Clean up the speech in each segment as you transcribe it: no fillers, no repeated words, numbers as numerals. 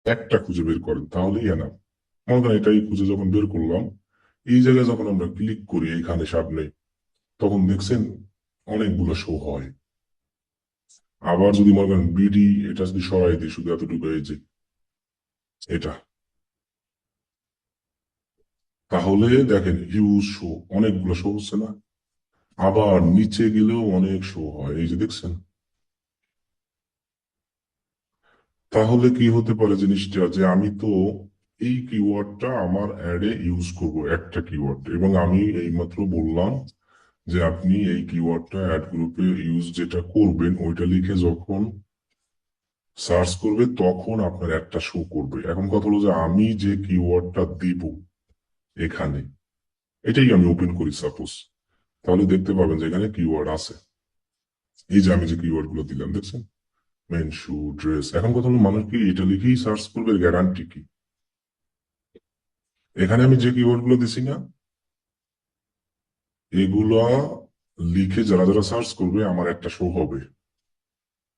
একটা খুঁজে বের করেন তাহলেই না। মনে করেন এটাই খুঁজে যখন বের করলাম, এই জায়গায় যখন আমরা ক্লিক করি এখানে সামনে, তখন দেখছেন অনেকগুলো শো হয়। আবার যদি মনে করেন বিডি, এটা যদি সরাই দিই শুধু এতটুকু, এই যে এটা, তাহলে দেখেন হিউজ শো, অনেকগুলো শো হচ্ছে না। আবার নিচে গেলেও অনেক শো হয়, এই যে দেখছেন। তাহলে কি হতে পারে জিনিসটা, যে আমি তো এই কিওয়ার্ডটা আমার অ্যাডে ইউজ করব, একটা কিওয়ার্ড, এবং আমি এইমাত্র বললাম যে আপনি এই কিওয়ার্ডটা অ্যাড গ্রুপে ইউজ যেটা করবেন ওইটা লিখে যখন সার্চ করবে তখন আপনার একটা শো করবে। এখন কথা হলো যে আমি যে কিওয়ার্ডটা দিব এখানে, এটাই আমি ওপেন করি সাপোজ, তাহলে দেখতে পাবেন যে এখানে কিওয়ার্ড আছে। এই যে আমি যে কিওয়ার্ড গুলো দিলাম দেখছেন, মেন, শু, ড্রেস। এখন কথা হলো মানুষ কি এটা লিখেই সার্চ করবে, গ্যারান্টি কি? এখানে আমি যে কিওয়ার্ড গুলো দিছি না, এগুলা লিখে যারা যারা সার্চ করবে আমার একটা শো হবে।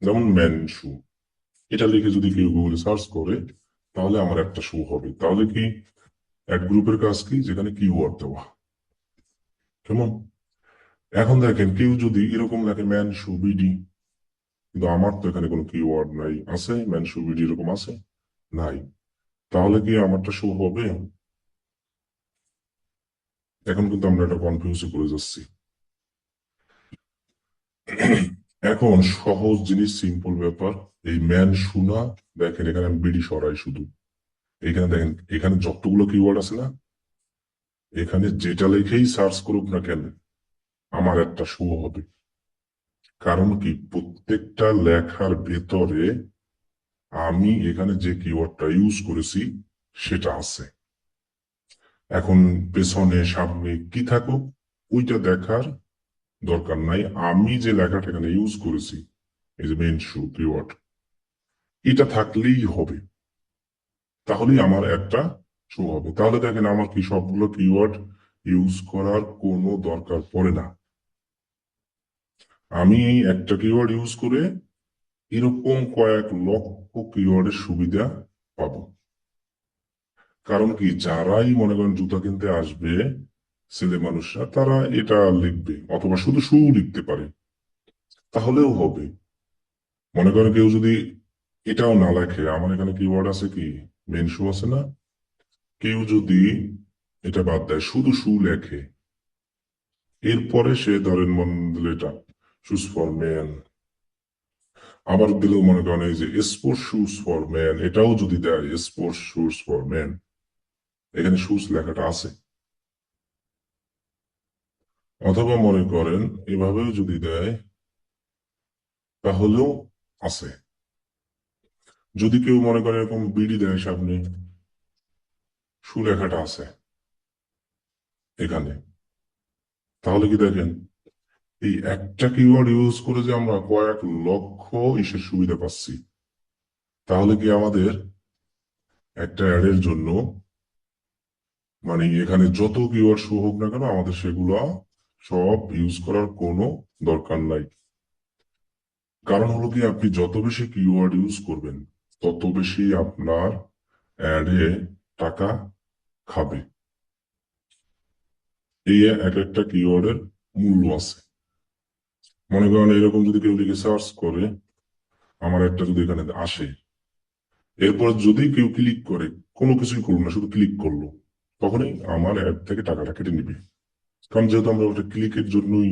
যেমন মেন শু, এটা লিখে যদি কেউ গুগলে সার্চ করে তাহলে আমার একটা শো হবে। তাহলে কি এক গ্রুপের কাজ কি, যেখানে কিওয়ার্ড দেওয়া। কেমন? এখন দেখেন কেউ যদি এরকম লেখে ম্যান শু বিডি, কিন্তু আমার তো এখানে কোনো কিওয়ার্ড নাই, আছে ম্যান শু বিডি এরকম আছে? নাই। তাহলে কি আমারটা শো হবে? এখন কিন্তু আমরা একটা কনফিউজে পড়ে যাচ্ছি। এখন সহজ জিনিস, সিম্পল ব্যাপার। এই ম্যান শু না, দেখেন এখানে আমি বিডি সরাই শুধু, এখানে দেখেন এখানে যতগুলো কিওয়ার্ড আছে না, এখানে যেটা লিখেই সার্চ করুক না কেন আমার একটা শো হবে। কারণ কি, প্রত্যেকটা লেখার ভেতরে আমি এখানে যে কিওয়ার্ডটা ইউজ করেছি সেটা আছে। এখন পেছনে সামনে কি থাকুক ওইটা দেখার দরকার নাই, আমি যে লেখাটা এখানে ইউজ করেছি, এই যে মেন শু কিওয়ার্ড, এটা থাকলেই হবে। তাহলেই আমার একটা শো হবে। তাহলে দেখেন আমার কি সবগুলো কিওয়ার্ড ইউজ করার কোনো দরকার পড়ে না। আমি এই একটা কিওয়ার্ড ইউজ করে এরকম কয়েক লক্ষ কিওয়ার্ডের সুবিধা পাবো। কারণ কি, যারাই মনে করেন জুতা কিনতে আসবে, ছেলে মানুষরা, তারা এটা লিখবে, অথবা শুধু শু লিখতে পারে, তাহলেও হবে। মনে করেন কেউ যদি এটাও না লেখে, আমার এখানে কিওয়ার্ড আছে কি, মেন শু আছে না, কেউ যদি এটা বাদ দেয় শুধু শু লেখে, এরপরে সে ধরেন মন দিল এটা শুজ ফর ম্যান, আবার দিলেও মনে করেন এই যে স্পোর্টস শুজ ফর ম্যান, এটাও যদি দেয় স্পোর্টস শুজ ফর ম্যান, এখানে শুজ লেখাটা আছে। অথবা মনে করেন এভাবেও যদি দেয় তাহলেও আছে। যদি কেউ মনে করে এরকম বিডি দেয় সামনে, সুলেখাটা আছে এখানে, তাহলে কি দেখেন এই একটা কিওয়ার্ড ইউজ করে যে আমরা কয়েক লক্ষ ইসের সুবিধা পাচ্ছি। তাহলে কি আমাদের একটা অ্যাডের জন্য, মানে এখানে যত কিওয়ার্ড শো হোক না কেন, আমাদের সেগুলো সব ইউজ করার কোনো দরকার নাই। কারণ হলো কি, আপনি যত বেশি কিওয়ার্ড ইউজ করবেন তত বেশি আপনার অ্যাডে টাকা খাবে। এই এক একটা কিওয়ার্ডের মূল্য আছে। মনে করেন এরকম যদি কেউ লিখে সার্চ করে, আমার একটা যদি এখানে আসে, এরপর যদি কেউ ক্লিক করে, কোনো কিছুই করলো না শুধু ক্লিক করলো, তখনই আমার অ্যাড থেকে টাকাটা কেটে নিবে। কারণ যেহেতু আমরা ওটা ক্লিকের জন্যই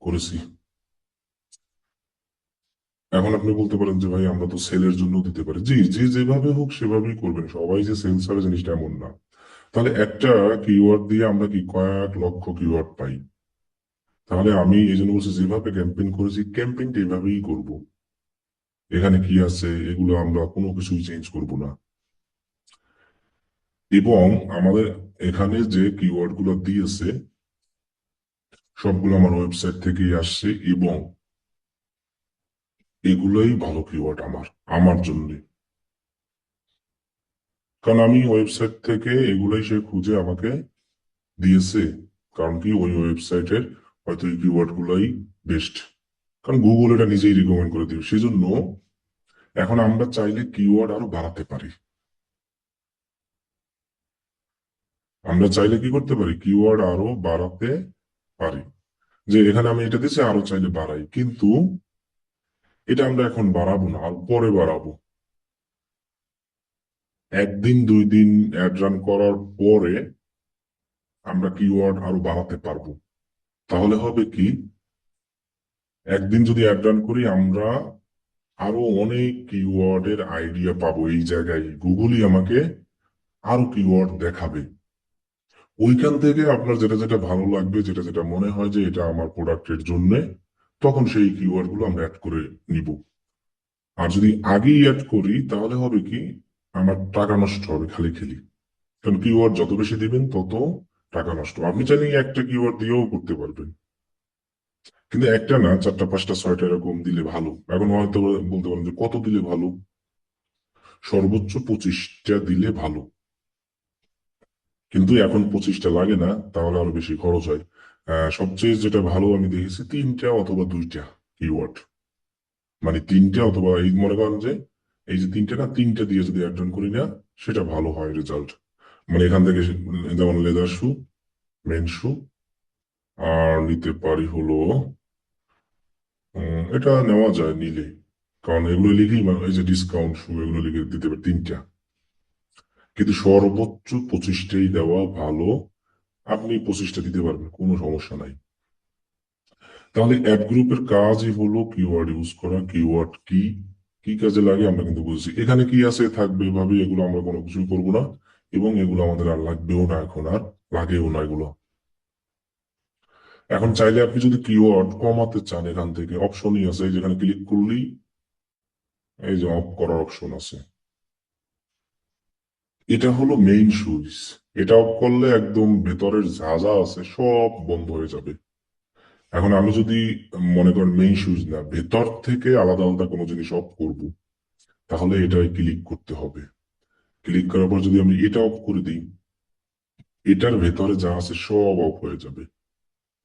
করেছি। এখন আপনি বলতে পারেন যে ভাই আমরা তো সেলের জন্য দিতে পারি, জি জি, যেভাবে হোক সেভাবেই করবেন, সবাই যে সেল ছাড়া জিনিসটা এমন না। তাহলে একটা কিওয়ার্ড দিয়ে আমরা কি কয়েক লক্ষ কিওয়ার্ড পাই। তাহলে আমি এই জন্য বলছি, যেভাবে ক্যাম্পেইন করেছি ক্যাম্পেইনটা এইভাবেই করব। এখানে কি আছে এগুলো আমরা কোনো কিছুই চেঞ্জ করব না। এবং আমাদের এখানে যে কিওয়ার্ড গুলো দিয়েছে সবগুলো আমার ওয়েবসাইট থেকেই আসছে, এবং এগুলোই ভালো কিওয়ার্ড আমার আমার জন্য। কারণ আমি ওয়েবসাইট থেকে এগুলোই সে খুঁজে আমাকে দিয়েছে। কারণ কি, ওই ওয়েবসাইটের হয়তো এই কিওয়ার্ড গুলাই বেস্ট। কারণ গুগল এটা নিজেই রিকমেন্ড করে দিবে, সেই জন্য এখন আমরা চাইলে কিওয়ার্ড আরো বাড়াতে পারি। আমরা চাইলে কি করতে পারি, কিওয়ার্ড আরো বাড়াতে পারি। যে এখানে আমি এটা দিচ্ছি, আরো চাইলে বাড়াই, কিন্তু এটা আমরা এখন বাড়াবো না, আর পরে বাড়াবো। একদিন দুই দিন অ্যাড রান করার পরে আমরা কিওয়ার্ড আরো বাড়াতে পারবো। তাহলে হবে কি, একদিন যদি অ্যাড রান করি, আমরা আরো অনেক কিওয়ার্ডের আইডিয়া পাবো। এই জায়গায় গুগলই আমাকে আরো কিওয়ার্ড দেখাবে। ওইখান থেকে আপনার যেটা যেটা ভালো লাগবে, যেটা যেটা মনে হয় যে এটা আমার প্রোডাক্টের জন্য, তখন সেই কিওয়ার্ড গুলো আমরা অ্যাড করে নিব। আর যদি আগেই অ্যাড করি, তাহলে হবে কি, আমার টাকা নষ্ট হবে খালি খালি। কারণ কিওয়ার্ড যত বেশি দিবেন তত টাকা নষ্ট। আপনি চাইলে একটা কিওয়ার্ড দিয়েও করতে পারবেন, কিন্তু একটা না, চারটা পাঁচটা ছয়টা এরকম দিলে ভালো। এখন হয়তো বলতে পারেন যে কত দিলে ভালো, সর্বোচ্চ 25টা দিলে ভালো। কিন্তু এখন 25টা লাগে না, তাহলে আরো বেশি খরচ হয়। সবচেয়ে যেটা ভালো আমি দেখেছি, 3টা অথবা 2টা কিওয়ার্ড। মানে 3টা অথবা, এই মনে করেন যে এই যে 3টা না, 3টা দিয়ে যদি অ্যাড করি না, সেটা ভালো হয় রেজাল্ট। মানে এখান থেকে যেমন লেদার শু, মেন শু, আর নিতে পারি হলো এটা নেওয়া যায় নিলে। কারণ এগুলো লিখেই এই যে ডিসকাউন্ট শু, এগুলো লিখে দিতে পারি 3টা। কিন্তু সর্বোচ্চ 25টাই দেওয়া ভালো। আপনি 25টা দিতে পারবেন, কোনো সমস্যা নাই। তাহলে অ্যাড গ্রুপের কাজই হলো কিওয়ার্ড ইউজ করা। কিওয়ার্ড কি কি কাজে লাগে আমরা কিন্তু বুঝছি, এখানে কি আছে থাকবে, ভাবি এগুলো আমরা কোনো কিছুই করবো না। এবং এগুলো আমাদের আর লাগবেও না, এখন আর লাগেও না এগুলো। এখন চাইলে আপনি যদি কিওয়ার্ড কমাতে চান, এখান থেকে অপশনই আছে, যেখানে ক্লিক করলেই এই যে অফ করার অপশন আছে। এটা হলো মেইন সুইচ। এটা অফ করলে একদম ভেতরের যা যা আছে সব বন্ধ হয়ে যাবে। এখন আমি যদি মনে করেন মেইন সুইচ না, ভেতর থেকে আলাদা আলাদা কোনো জিনিস অফ করব, তাহলে এটাই ক্লিক করতে হবে। ক্লিক করার পর যদি আমি এটা অফ করে দিই, এটার ভেতরে যা আছে সব অফ হয়ে যাবে।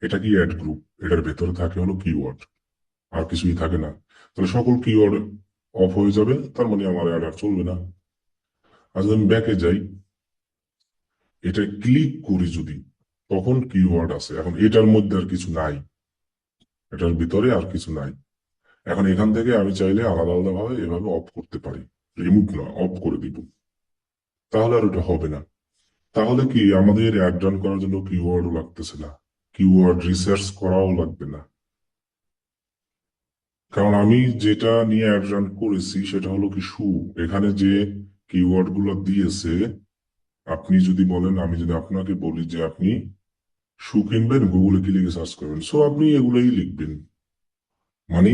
এটা কি অ্যাড গ্রুপ, এটার ভেতরে থাকে হলো কিওয়ার্ড, আর কিছুই থাকে না। তাহলে সকল কিওয়ার্ড অফ হয়ে যাবে, তার মানে আমার অ্যাড আর চলবে না। আর যদি আমি ব্যাকে যাই, এটা ক্লিক করি যদি, তখন কিওয়ার্ড আছে। এখন এটার মধ্যে আর কিছু নাই, এটার ভিতরে আর কিছু নাই। এখন এখান থেকে আমি চাইলে আলাদা আলাদা ভাবে এভাবে অফ করতে পারি, রিমুভ না, অফ করে দিব। তাহলে আর ওটা হবে না। তাহলে কি আমাদের অ্যাড রান করার জন্য কিওয়ার্ডও লাগতেছে না, কিওয়ার্ড রিসার্চ করাও লাগবে না। কারণ আমি যেটা নিয়ে অ্যাড রান করেছি সেটা হলো কি শু। এখানে যে কিওয়ার্ড গুলো দিয়েছে, আপনি যদি বলেন, আমি যদি আপনাকে বলি যে আপনি শু কিনবেন, গুগলে কি লিখে সার্চ করবেন, সো আপনি এগুলোই লিখবেন। মানে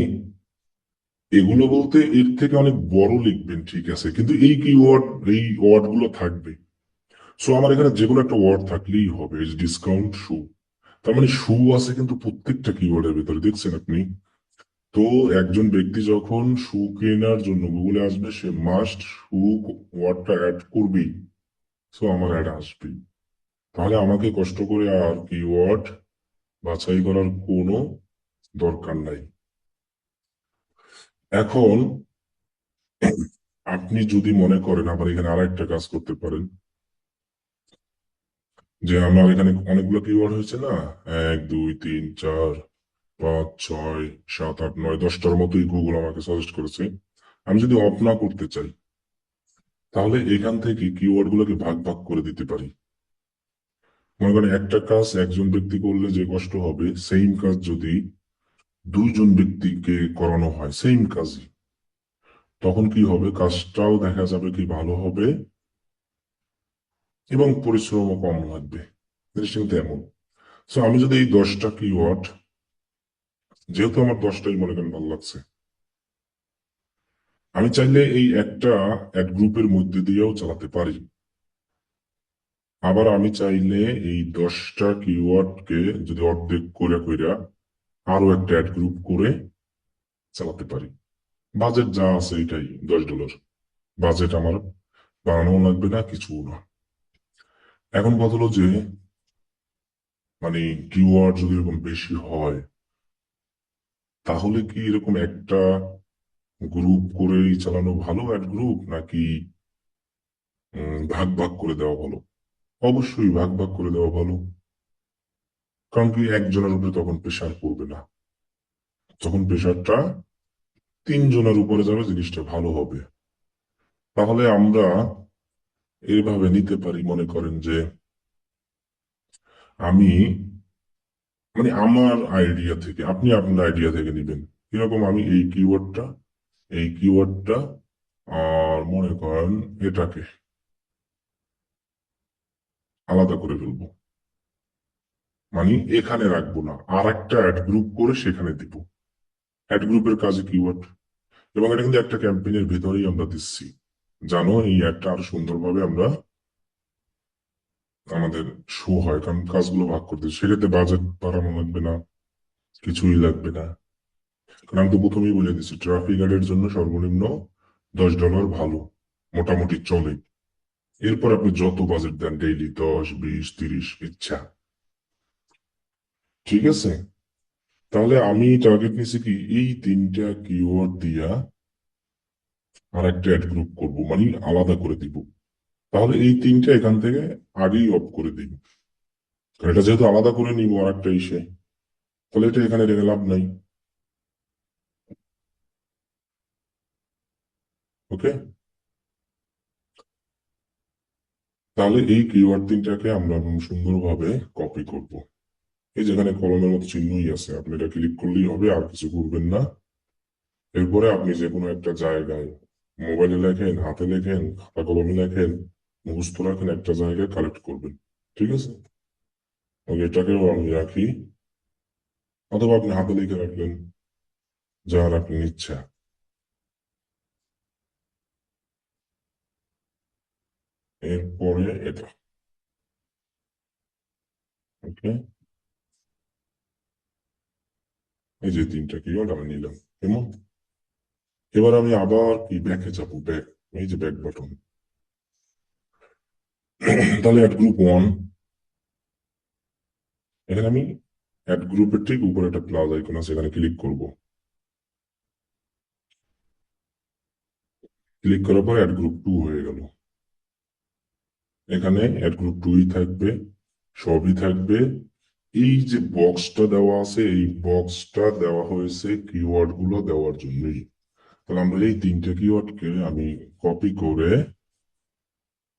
এগুলো বলতে এর থেকে অনেক বড় লিখবেন, ঠিক আছে, কিন্তু এই কিওয়ার্ড, এই ওয়ার্ড গুলো থাকবে। সো আমার এখানে যে কোনো একটা ওয়ার্ড থাকলেই হবে। এই যে ডিসকাউন্ট শু, তার মানে শু আছে কিন্তু প্রত্যেকটা কিওয়ার্ডের ভিতরে, দেখছেন আপনি? তো একজন ব্যক্তি যখন শু কেনার জন্য গুগলে আসবে, সে মাস্ট শু ওয়ার্ডটা অ্যাড করবেই। সো আমার অ্যাড আসবেই। তাহলে আমাকে কষ্ট করে আর কিওয়ার্ড বাছাই করার কোনো দরকার নাই। এখন আপনি যদি মনে করেন, আবার এখানে আর একটা কাজ করতে পারেন, যে আমার এখানে অনেকগুলো কিওয়ার্ড হয়েছে না, 1 2 3 4 5 6 7 8 9 10টার মতোই গুগল আমাকে সাজেস্ট করেছে। আমি যদি অফ না করতে চাই, তাহলে এখান থেকে কিওয়ার্ড গুলোকে ভাগ ভাগ করে দিতে পারি। মনে করেন একটা কাজ একজন ব্যক্তি করলে যে কষ্ট হবে, সেম কাজ যদি 2জন ব্যক্তিকে করানো হয়, সেম কাজই, তখন কি হবে, কাজটাও দেখা যাবে কি ভালো হবে, এবং পরিশ্রমও কম লাগবে। জিনিসটা কিন্তু এমন। সো আমি যদি এই 10টা কিওয়ার্ড, যেহেতু আমার 10টাই মনে করেন ভালো লাগছে, আমি চাইলে এই একটা অ্যাড গ্রুপের মধ্যে দিয়েও চালাতে পারি। আবার আমি চাইলে এই 10টা কিওয়ার্ডকে যদি অর্ধেক করে কইরা আরো একটা অ্যাড গ্রুপ করে চালাতে পারি। বাজেট যা আছে এটাই, $10। বাজেট আমার বাড়ানো লাগবে না, কিছু না। এখন কথা হলো যে, মানে কিওয়ার্ড যদি এরকম বেশি হয়, তাহলে কি এরকম একটা গ্রুপ করেই চালানো ভালো, অ্যাড গ্রুপ, নাকি ভাগ ভাগ করে দেওয়া ভালো? অবশ্যই ভাগ ভাগ করে দেওয়া ভালো। কারণ কি একজনের উপরে তখন প্রেশার পড়বে না, তখন প্রেশারটা তিনজনের উপরে যাবে, জিনিসটা ভালো হবে। তাহলে আমরা এইভাবে নিতে পারি, মনে করেন যে আমি মানে আমার আইডিয়া থেকে, আপনি আপনার আইডিয়া থেকে নিবেন কিরকম, আমি এই কিওয়ার্ডটা আর মনে করেন এটাকে আলাদা করে ফেলবো, মানে এখানে রাখবো না, আর একটা অ্যাড গ্রুপ করে সেখানে দিব। অ্যাড গ্রুপের কাজে কিওয়ার্ড, এবং এটা কিন্তু একটা ক্যাম্পেইনের ভিতরেই আমরা দিচ্ছি, জানো এই অ্যাডটা আরো সুন্দরভাবে আমরা আমাদের শো হয়, কারণ কাজগুলো ভাগ করতে সেক্ষেত্রে বাজেট বাড়ানো লাগবে না, কিছুই লাগবে না। কারণ আমি তো প্রথমেই বলে দিচ্ছি, ট্রাফিক গার্ডের জন্য সর্বনিম্ন $10 ভালো, মোটামুটি চলে। এরপর আপনি যত বাজেট দেন, ডেইলি 10, 20, 30 ইচ্ছা, ঠিক আছে। তাহলে আমি টার্গেট নিছি কি, এই তিনটা কিওয়ার্ড দিয়া আর একটা অ্যাড গ্রুপ করবো, মানে আলাদা করে দিব। তাহলে এই তিনটা এখান থেকে আগেই অফ করে দিব, কারণ এটা যেহেতু আলাদা করে নিব আর একটা ইসে, তাহলে এটা এখানে রেখে লাভ নাই। ওকে, তাহলে এই কিওয়ার্ড তিনটাকে আমরা সুন্দরভাবে কপি করব। এই যেখানে কলমের মতো চিহ্নই আছে, আপনি এটা ক্লিক করলেই হবে, আর কিছু করবেন না। এরপরে আপনি যে কোনো একটা জায়গায়, মোবাইলে লেখেন, হাতে লেখেন, খাতা কলমে লেখেন, মুখস্থ রাখেন, একটা জায়গায় কালেক্ট করবেন, ঠিক আছে। ওকে, এটাকেও আমি রাখি, অথবা আপনি হাতে লিখে রাখলেন, যা রাখলেন ইচ্ছা। এরপরে এটা, ওকে, এই যে তিনটা কিওয়ার্ড আমি নিলাম, কেমন। এবার আমি আবার কি ব্যাকে যাব, ব্যাক, এই যে ব্যাক বাটন। তাহলে অ্যাড গ্রুপ 1, এখানে আমি অ্যাড গ্রুপের ঠিক উপরে একটা প্লাস আইকন আছে, এখানে ক্লিক করব। ক্লিক করার পর অ্যাড গ্রুপ 2 হয়ে গেল। এখানে অ্যাড গ্রুপ 2ই থাকবে, সবই থাকবে। এই যে বক্সটা দেওয়া আছে, এই বক্সটা দেওয়া হয়েছে কিওয়ার্ড গুলো দেওয়ার জন্যই। তাহলে আমরা এই তিনটে কিওয়ার্ডকে আমি কপি করে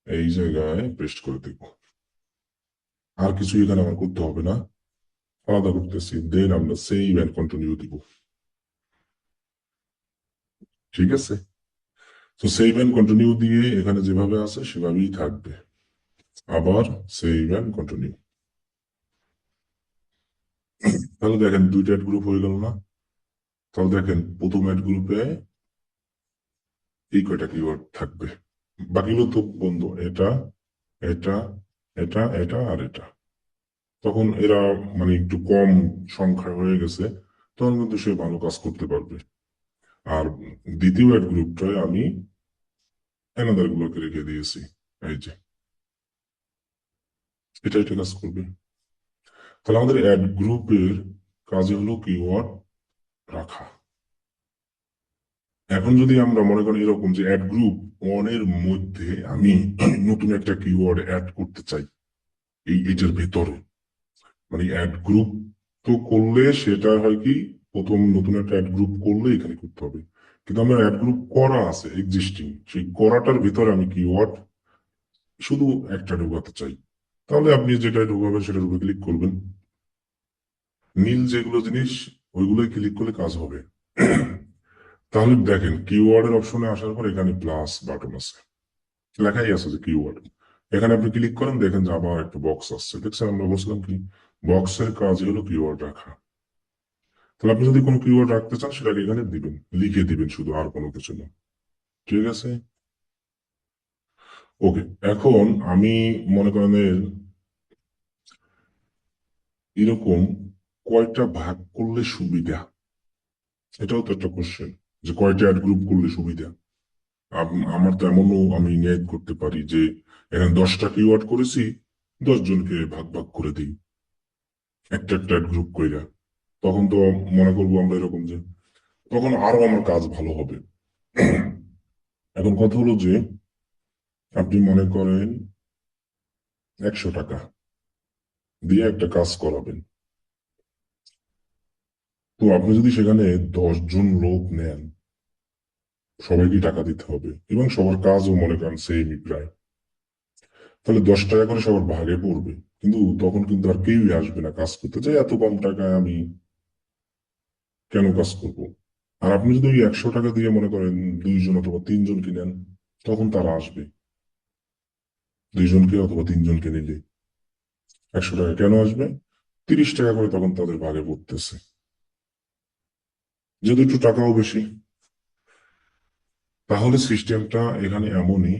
এই জায়গায় পেস্ট করে দেব। আর কিছু এখানে আমার করতে হবে না, আলাদা করতেছি, দেন আমরা সেভ এন্ড কন্টিনিউ দিব, ঠিক আছে। তো সেভ এন্ড কন্টিনিউ দিয়ে এখানে যেভাবে আছে সেভাবেই থাকবে। আবার সেভ এন্ড কন্টিনিউ। তাহলে দেখেন দুইটা অ্যাড গ্রুপ হয়ে গেল না। তাহলে দেখেন প্রথম অ্যাড গ্রুপে এই কয়টা কিওয়ার্ড থাকবে, বাকিগুলো তো বন্ধ, এটা, এটা, এটা, এটা আর এটা। তখন এরা মানে একটু কম সংখ্যা হয়ে গেছে, তখন কিন্তু সে ভালো কাজ করতে পারবে। আর দ্বিতীয় অ্যাড গ্রুপটায় আমি অ্যানাদার গুলোকে রেখে দিয়েছি, এই যে এটা কাজ করবে। তাহলে আমাদের অ্যাড গ্রুপের কাজে হলো কিওয়ার্ড রাখা। এখন যদি আমরা মনে করি এরকম যে অ্যাড গ্রুপ ওয়ানের মধ্যে আমি নতুন একটা কিওয়ার্ড অ্যাড করতে চাই, এইটার ভেতরে, মানে অ্যাড গ্রুপ তো করলে সেটা হয় কি, প্রথম নতুন একটা অ্যাড গ্রুপ করলে এখানে করতে হবে। কিন্তু আমার অ্যাড গ্রুপ করা আছে এক্সিস্টিং, সেই করাটার ভিতরে আমি কিওয়ার্ড শুধু একটা ঢোকাতে চাই। তাহলে আপনি যেটা ঢোকাবেন সেটার উপরে ক্লিক করবেন, নীল যেগুলো জিনিস ওইগুলোই ক্লিক করলে কাজ হবে। তাহলে দেখেন কিওয়ার্ডের অপশনে আসার পর এখানে প্লাস বাটন আছে, লেখাই আছে যে কিওয়ার্ড। এখানে আপনি ক্লিক করেন, দেখেন যে আবার একটা বক্স আসছে, দেখছেন আমরা বলছিলাম কি বক্সের কাজ হলো কিওয়ার্ড রাখা। তাহলে আপনি যদি কোনো কিওয়ার্ড রাখতে চান সেটাকে এখানে দিবেন, লিখে দিবেন শুধু, আর কোনো কিছু না, ঠিক আছে। ওকে, এখন আমি মনে করেন এরকম কয়টা ভাগ করলে সুবিধা, এটাও তো একটা কোশ্চেন, যে কয়টা অ্যাড গ্রুপ করলে সুবিধা। আমার তো এমনও আমি নিয়ত করতে পারি যে এখানে 10টা কিওয়ার্ড করেছি, 10 জনকে ভাগ ভাগ করে দিই একটা একটা গ্রুপ কইরা। তখন তো মনে করবো আমরা এরকম যে তখন আরো আমার কাজ ভালো হবে। এখন কথা হলো যে আপনি মনে করেন 100 টাকা দিয়ে একটা কাজ করাবেন। তো আপনি যদি সেখানে 10 জন লোক নেন, সবাইকে টাকা দিতে হবে এবং সবার কাজও মনে করেন সেমই প্রায়, তাহলে 10 টাকা করে সবার ভাগে পড়বে। কিন্তু তখন কিন্তু আর কেউই আসবে না কাজ করতে, যে এত কম টাকায় আমি কেন কাজ করব। আর আপনি যদি ওই 100 টাকা দিয়ে মনে করেন 2 জন অথবা 3জনকে নেন, তখন তারা আসবে। 2 জনকে অথবা 3জনকে নিলে 100 টাকা কেন আসবে? 30 টাকা করে তখন তাদের ভাগে পড়তেছে, যেহেতু একটু টাকাও বেশি। তাহলে সিস্টেমটা এখানে এমনই,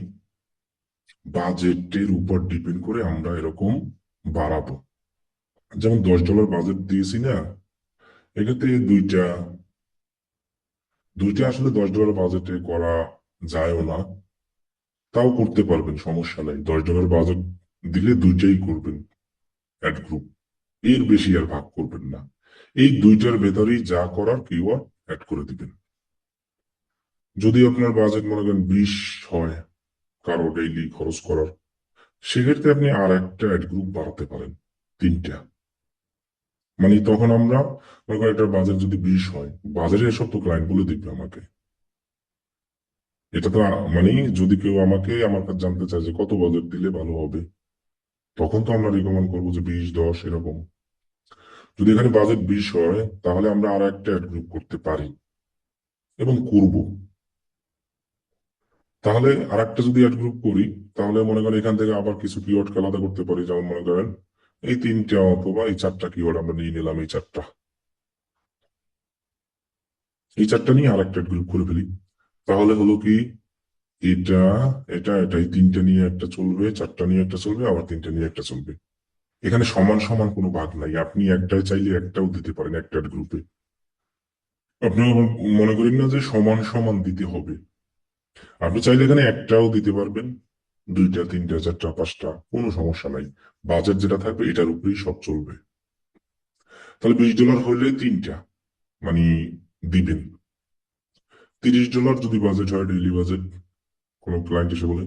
বাজেটের উপর ডিপেন্ড করে আমরা এরকম বাড়াবো। যেমন $10 বাজেট দিয়েছি না, এক্ষেত্রে দুইটা দুইটা আসলে $10 বাজেটে করা যায়ও না, তাও করতে পারবেন, সমস্যা নাই। $10 বাজেট দিলে দুইটাই করবেন অ্যাড গ্রুপ, এর বেশি আর ভাগ করবেন না। এই দুইটার ভেতরেই যা করার কিওয়ার্ড অ্যাড করে দিবেন। যদি আপনার বাজেট মনে করেন 20 হয় কারো ডেইলি খরচ করার, সেক্ষেত্রে আপনি আর একটা অ্যাড গ্রুপ বাড়াতে পারেন, 3টা। মানে তখন আমরা মনে করেন একটা বাজেট যদি 20 হয়, বাজারে এসব তো ক্লায়েন্ট বলে দিবে আমাকে। এটা তো মানে যদি কেউ আমাকে আমার কাছে জানতে চায় যে কত বাজেট দিলে ভালো হবে, তখন তো আমরা রিকমেন্ড করবো যে 20, 10 এরকম। যদি এখানে বাজেট 20 হয়, তাহলে আমরা আর একটা অ্যাড গ্রুপ করতে পারি এবং করব। তাহলে আর একটা যদি অ্যাড গ্রুপ করি, তাহলে মনে করেন এখান থেকে আবার কিছু কিওয়ার্ড আলাদা করতে পারি। যেমন মনে করেন এই 3টা অথবা এই 4টা কিওয়ার্ড আমরা নিয়ে নিলাম, এই চারটা নিয়ে আর একটা গ্রুপ করে ফেলি। তাহলে হলো কি, এটা এটা এই 3টা নিয়ে একটা চলবে, 4টা নিয়ে একটা চলবে, আবার 3টা নিয়ে একটা চলবে। এখানে সমান সমান কোনো ভাগ নাই, আপনি একটাই চাইলে একটাও দিতে পারেন একটা গ্রুপে। আপনি মনে করেন না যে সমান সমান দিতে হবে, আপনি চাইলে এখানে একটাও দিতে পারবেন, 2টা, 3টা, 4টা, 5টা, কোনো সমস্যা নাই। বাজেট যেটা থাকবে এটার উপরেই সব চলবে। তাহলে $20 হলে 3টা মানে দিবেন। $30 যদি বাজেট হয়, ডেইলি বাজেট, কোনো ক্লায়েন্ট এসে বলে,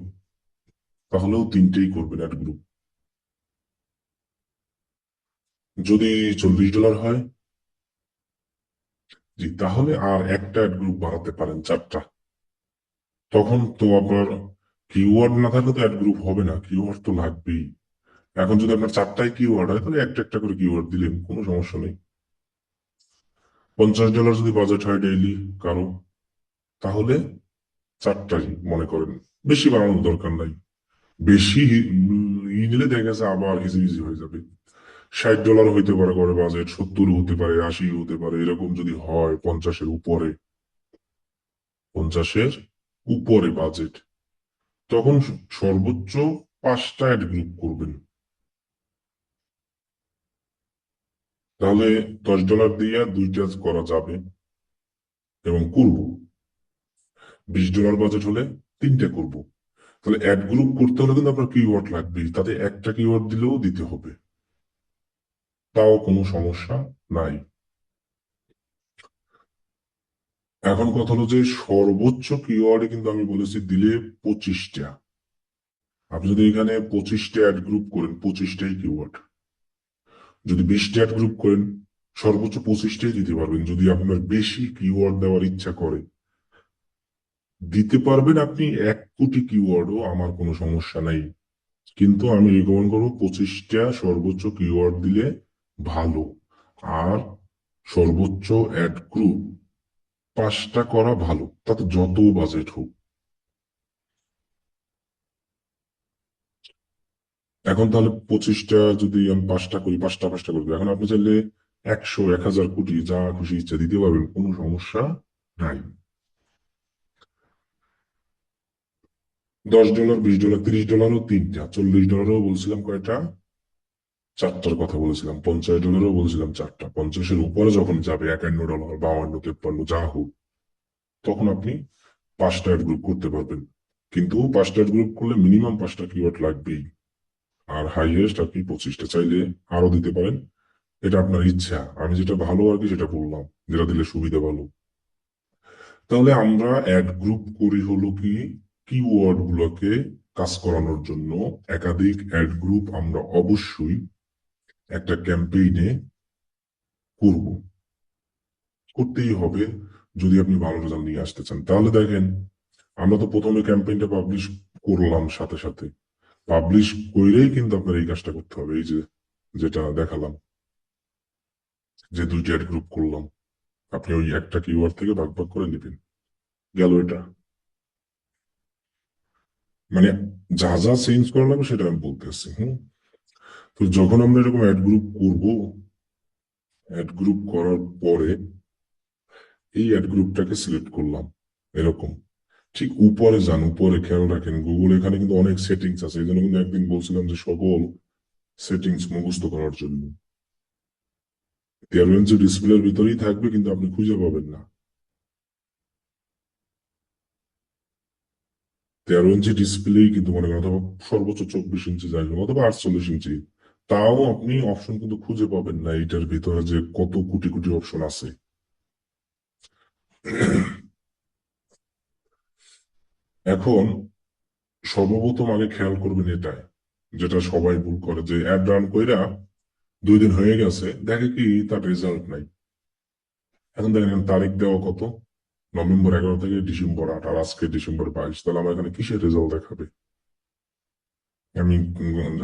তাহলেও 3টেই করবেন অ্যাড গ্রুপ। যদি $40 হয়, জি, তাহলে আর একটা অ্যাড গ্রুপ বানাতে পারেন, 4টা। তখন তো আপনার কিওয়ার্ড না থাকলে তো অ্যাড গ্রুপ হবে না, কিওয়ার্ড তো লাগবেই। এখন যদি আপনার 4টাই কিওয়ার্ড হয়, তাহলে একটা একটা করে কিওয়ার্ড দিলেন, কোনো সমস্যা নেই। $50 যদি বাজেট হয় ডেইলি কারো, তাহলে 4টাই মনে করেন, বেশি বানানোর দরকার নাই। বেশি নিলে দেখা গেছে আবার হিজিবিজি হয়ে যাবে। $60 হইতে পারে করে বাজেট, 70 হতে পারে, 80 হতে পারে, এরকম যদি হয় 50-এর উপরে বাজেট, তখন সর্বোচ্চ 5টা অ্যাড গ্রুপ করবেন। তাহলে $10 দিয়ে 2টা করা যাবে এবং করব। $20 বাজেট হলে 3টা করব। তাহলে অ্যাড গ্রুপ করতে হলে কিন্তু আপনার কিওয়ার্ড লাগবে, তাতে একটা কিওয়ার্ড দিলেও দিতে হবে, তাও কোনো সমস্যা নাই। এখন কথা হলো যে সর্বোচ্চ কিওয়ার্ডে কিন্তু আমি বলেছি দিলে 25টা। আপনি যদি এখানে 25টা অ্যাড গ্রুপ করেন, 25টাই কিওয়ার্ড। যদি 20টা অ্যাড গ্রুপ করেন, সর্বোচ্চ 25টাই দিতে পারবেন। যদি আপনার বেশি কিওয়ার্ড দেওয়ার ইচ্ছা করে, দিতে পারবেন আপনি 1 কোটি কিওয়ার্ডও, আমার কোনো সমস্যা নাই। কিন্তু আমি রিকমেন্ড করবো 25টা সর্বোচ্চ কিওয়ার্ড দিলে ভালো। আর সর্বোচ্চ অ্যাড গ্রুপ 5টা করা ভালো, তাতে যত বাজেট হোক। এখন তাহলে 25টা যদি আমি 5টা করি, 5টা করবো। এখন আপনি চাইলে 100, 1000 কোটি যা খুশি ইচ্ছা দিতে পারবেন, কোনো সমস্যা নাই। $10, $20, $30, 3টা, $40 বলছিলাম কয়টা, 4টার কথা বলেছিলাম। $50 বলছিলাম 4টা। 50-এর উপরে যখন যাবে, $51, 52, 53 যা হোক, তখন আপনি 5টা গ্রুপ করতে পারবেন। কিন্তু 5টা গ্রুপ করলে মিনিমাম 5টা কিওয়ার্ড লাগবেই। আর হাইয়েস্ট আপনি 25টা, চাইলে আরো দিতে পারেন, এটা আপনার ইচ্ছা। আমি যেটা ভালো আর কি সেটা বললাম, যেটা দিলে সুবিধা ভালো। তাহলে আমরা অ্যাড গ্রুপ করি হলো কি, কিওয়ার্ড গুলোকে কাজ করানোর জন্য একাধিক অ্যাড গ্রুপ আমরা অবশ্যই একটা ক্যাম্পেইনে করব, করতেই হবে যদি আপনি ভালো রেজাল্ট নিয়ে আসতে চান। তাহলে দেখেন, আমরা তো প্রথমে ক্যাম্পেইনটা পাবলিশ করলাম, সাথে সাথে পাবলিশ করেই কিন্তু আপনার এই কাজটা করতে হবে। এই যে যেটা দেখালাম, যে দুইটা অ্যাড গ্রুপ করলাম, আপনি ওই একটা কিওয়ার্ড থেকে ভাগ ভাগ করে নেবেন, গেল এটা। মানে যা যা চেঞ্জ করা লাগবে সেটা আমি বলতেছি। তো যখন আমরা এরকম অ্যাড গ্রুপ করব, অ্যাড গ্রুপ করার পরে এই অ্যাড গ্রুপটাকে সিলেক্ট করলাম এরকম, ঠিক উপরে যান, উপরে খেয়াল রাখেন গুগল এখানে কিন্তু অনেক সেটিংস আছে। এই জন্য কিন্তু একদিন বলছিলাম যে সকল সেটিংস মুখস্থ করার জন্য। 13 ইঞ্চি ডিসপ্লের ভিতরেই থাকবে, কিন্তু আপনি খুঁজে পাবেন না। 13 ইঞ্চি ডিসপ্লেই কিন্তু মনে করেন, অথবা সর্বোচ্চ 24 ইঞ্চি যাই হোক, অথবা 48 ইঞ্চি, তাও আপনি অপশন কিন্তু খুঁজে পাবেন না এইটার ভিতরে যে কত কোটি কোটি অপশন আছে। এখন সর্বপ্রথম আগে খেয়াল করবেন এটাই, যেটা সবাই ভুল করে, যে অ্যাড রান কইরা 2 দিন হয়ে গেছে, দেখে কি তার রেজাল্ট নাই। এখন দেখেন তারিখ দেওয়া কত, নভেম্বর 11 থেকে ডিসেম্বর 8, আর আজকে ডিসেম্বর 22। তাহলে আমার এখানে কিসের রেজাল্ট দেখাবে? আমি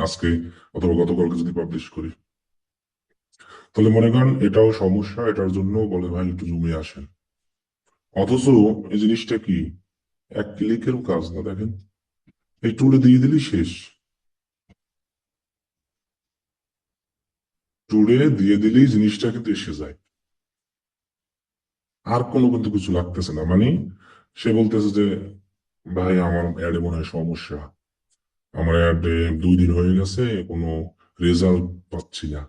আজকে অথবা গতকালকে যদি পাবলিশ করি, তাহলে মনে করেন এটাও সমস্যা। এটার জন্য বলে ভাই একটু জুমে আসেন। অথচ এই জিনিসটা কি এক ক্লিকেরও কাজ না। দেখেন, এই টুলে দিয়ে দিলেই শেষ। টুলে দিয়ে দিলেই জিনিসটা কিন্তু এসে যায়, আর কোনো কিন্তু কিছু লাগতেছে না। মানে সে বলতেছে যে ভাই আমার অ্যাডে মনে হয় সমস্যা, আমার অ্যাডে 2 দিন হয়ে গেছে, কোনো রেজাল্ট পাচ্ছি না।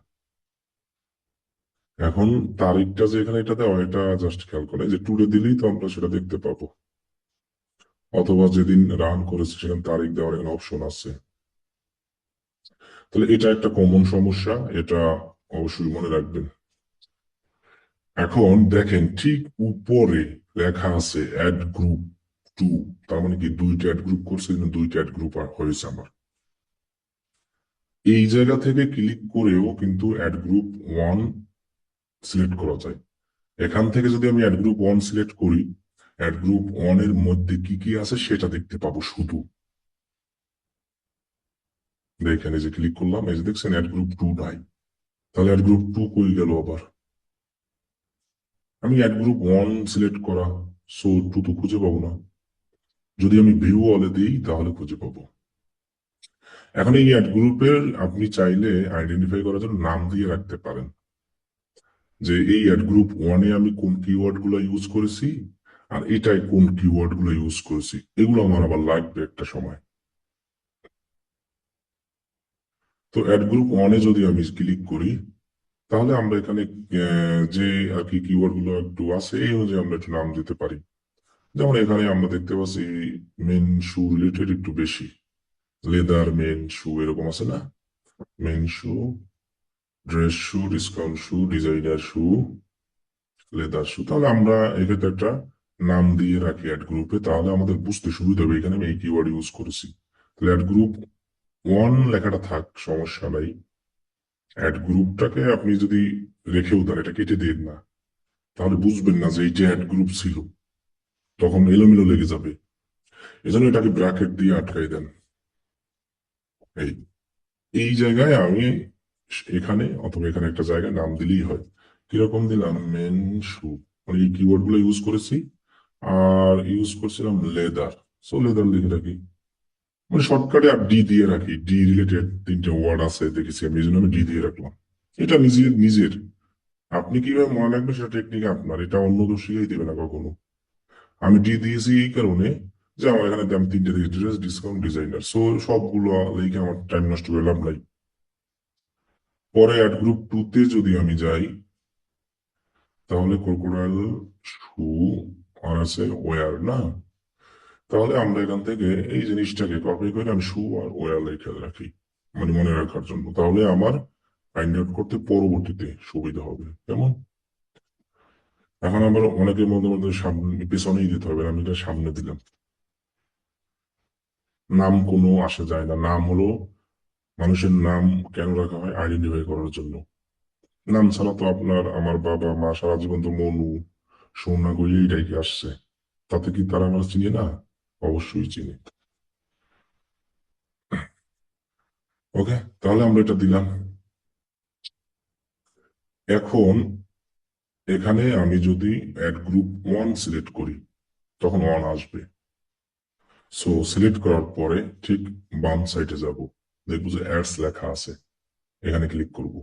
এখন তারিখটা যে এখানে এটা দেওয়া, এটা জাস্ট খেয়াল করে যে টুলে দিলেই তো আমরা সেটা দেখতে পাবো, অথবা যেদিন রান করেছে সেখানে তারিখ দেওয়ার এখানে অপশন আছে। তাহলে এটা একটা কমন সমস্যা, এটা অবশ্যই মনে রাখবেন। এখন দেখেন ঠিক উপরে লেখা আছে অ্যাড গ্রুপ 2, তার মানে কি 2টা অ্যাড গ্রুপ করছে, কিন্তু 2টা অ্যাড গ্রুপ হয়েছে আমার। এই জায়গা থেকে ক্লিক করেও কিন্তু অ্যাড গ্রুপ 1 সিলেক্ট করা যায়। এখান থেকে যদি আমি অ্যাড গ্রুপ 1 সিলেক্ট করি, অ্যাড গ্রুপ 1 এর মধ্যে কি কি আছে সেটা দেখতে পাবো শুধু। দেখেন এই যে ক্লিক করলাম, এই যে দেখছেন অ্যাড গ্রুপ 2 নাই। তাহলে অ্যাড গ্রুপ 2 কই গেল আবার? আমি অ্যাড গ্রুপ 1 সিলেক্ট করা, সো 2 তো খুঁজে পাবো না। যদি আমি ভিউ অলে দিই তাহলে খুঁজে পাবো। এখন এই অ্যাড গ্রুপের আপনি চাইলে আইডেন্টিফাই করার জন্য নাম দিয়ে রাখতে পারেন, যে এই অ্যাড গ্রুপ 1-এ আমি কোন কিওয়ার্ড গুলো ইউজ করেছি, আর এটাই কোন কিওয়ার্ড গুলো ইউজ করেছি। এগুলো আমার আবার লাগবে একটা সময়। তো অ্যাড গ্রুপ 1-এ যদি আমি ক্লিক করি, তাহলে আমরা এখানে যে আর কি কিওয়ার্ড গুলো একটু আছে এই অনুযায়ী আমরা একটু নাম দিতে পারি। যেমন এখানে আমরা দেখতে পাচ্ছি মেন শু রিলেটেড একটু বেশি, লেদার মেন শু এরকম আছে না, মেন শু, ড্রেস শু, ডিসকাউন্ট শু, ডিজাইনার শু, লেদার শু। তাহলে আমরা এক্ষেত্রে একটা নাম দিয়ে রাখি অ্যাড গ্রুপে, তাহলে আমাদের বুঝতে সুবিধা হবে এখানে আমি এই কিওয়ার্ড ইউজ করেছি। তাহলে অ্যাড গ্রুপ 1 লেখাটা থাক, সমস্যা নাই। অ্যাড গ্রুপটাকে আপনি যদি রেখেও দেন, এটা কেটে দিন না, তাহলে বুঝবেন না যে এই যে অ্যাড গ্রুপ ছিল, তখন এলোমেলো লেগে যাবে। এজন্য এটাকে ব্র্যাকেট দিয়ে আটকাই দেন। এই এই জায়গায় আমি এখানে অথবা এখানে একটা জায়গায় নাম দিলেই হয়। কিরকম দিলাম? মেন শু, মানে এই কিওয়ার্ড গুলো ইউজ করেছি। আর ইউজ করছিলাম লেদার, সো লেদার লিখে রাখি। মানে শর্টকাটে আর ডি দিয়ে রাখি, ডি রিলেটেড 3টে ওয়ার্ড আছে দেখেছি আমি, এই জন্য আমি ডি দিয়ে রাখলাম। এটা নিজের নিজের, আপনি কিভাবে মনে রাখবেন সেটা টেকনিক আপনার, এটা অন্য কেউ শিখাই দেবে না কখনো। আমি ডি দিয়েছি এই কারণে যে আমার এখানে দাম 3টে দিয়েছি, ড্রেস, ডিসকাউন্ট, ডিজাইনার, সো সবগুলো লিখে আমার টাইম নষ্ট করে লাভ নাই। পরে অ্যাড গ্রুপ 2 তে যদি আমি যাই, তাহলে ক্রোকোডাইল শু আর আছে ওয়ার না, তাহলে আমরা এখান থেকে এই জিনিসটাকে কপি করে আমি শু আর ওয়ার লিখে রাখি, মানে মনে রাখার জন্য। তাহলে আমার ফাইন্ড আউট করতে পরবর্তীতে সুবিধা হবে। কেমন? এখন আবার অনেকের মধ্যে মধ্যে সামনে পেছনেই দিতে হবে, আমি এটা সামনে দিলাম। নাম কোনো আসে যায় না। নাম হলো মানুষের নাম কেন রাখা হয়? আইডেন্টিফাই করার জন্য। নাম ছাড়া তো আপনার আমার বাবা মা সারা জীবন তো মনু সোনা কইলেই ডাইকে আসছে, তাতে কি তারা আমার চিনে না? অবশ্যই চিনে। ওকে, তাহলে আমরা এটা দিলাম। এখন এখানে আমি যদি অ্যাড গ্রুপ 1 সিলেক্ট করি, তখন 1 আসবে। সো সিলেক্ট করার পরে ঠিক বাম সাইডে যাব, দেখবো যে অ্যাডস লেখা আছে, এখানে ক্লিক করব।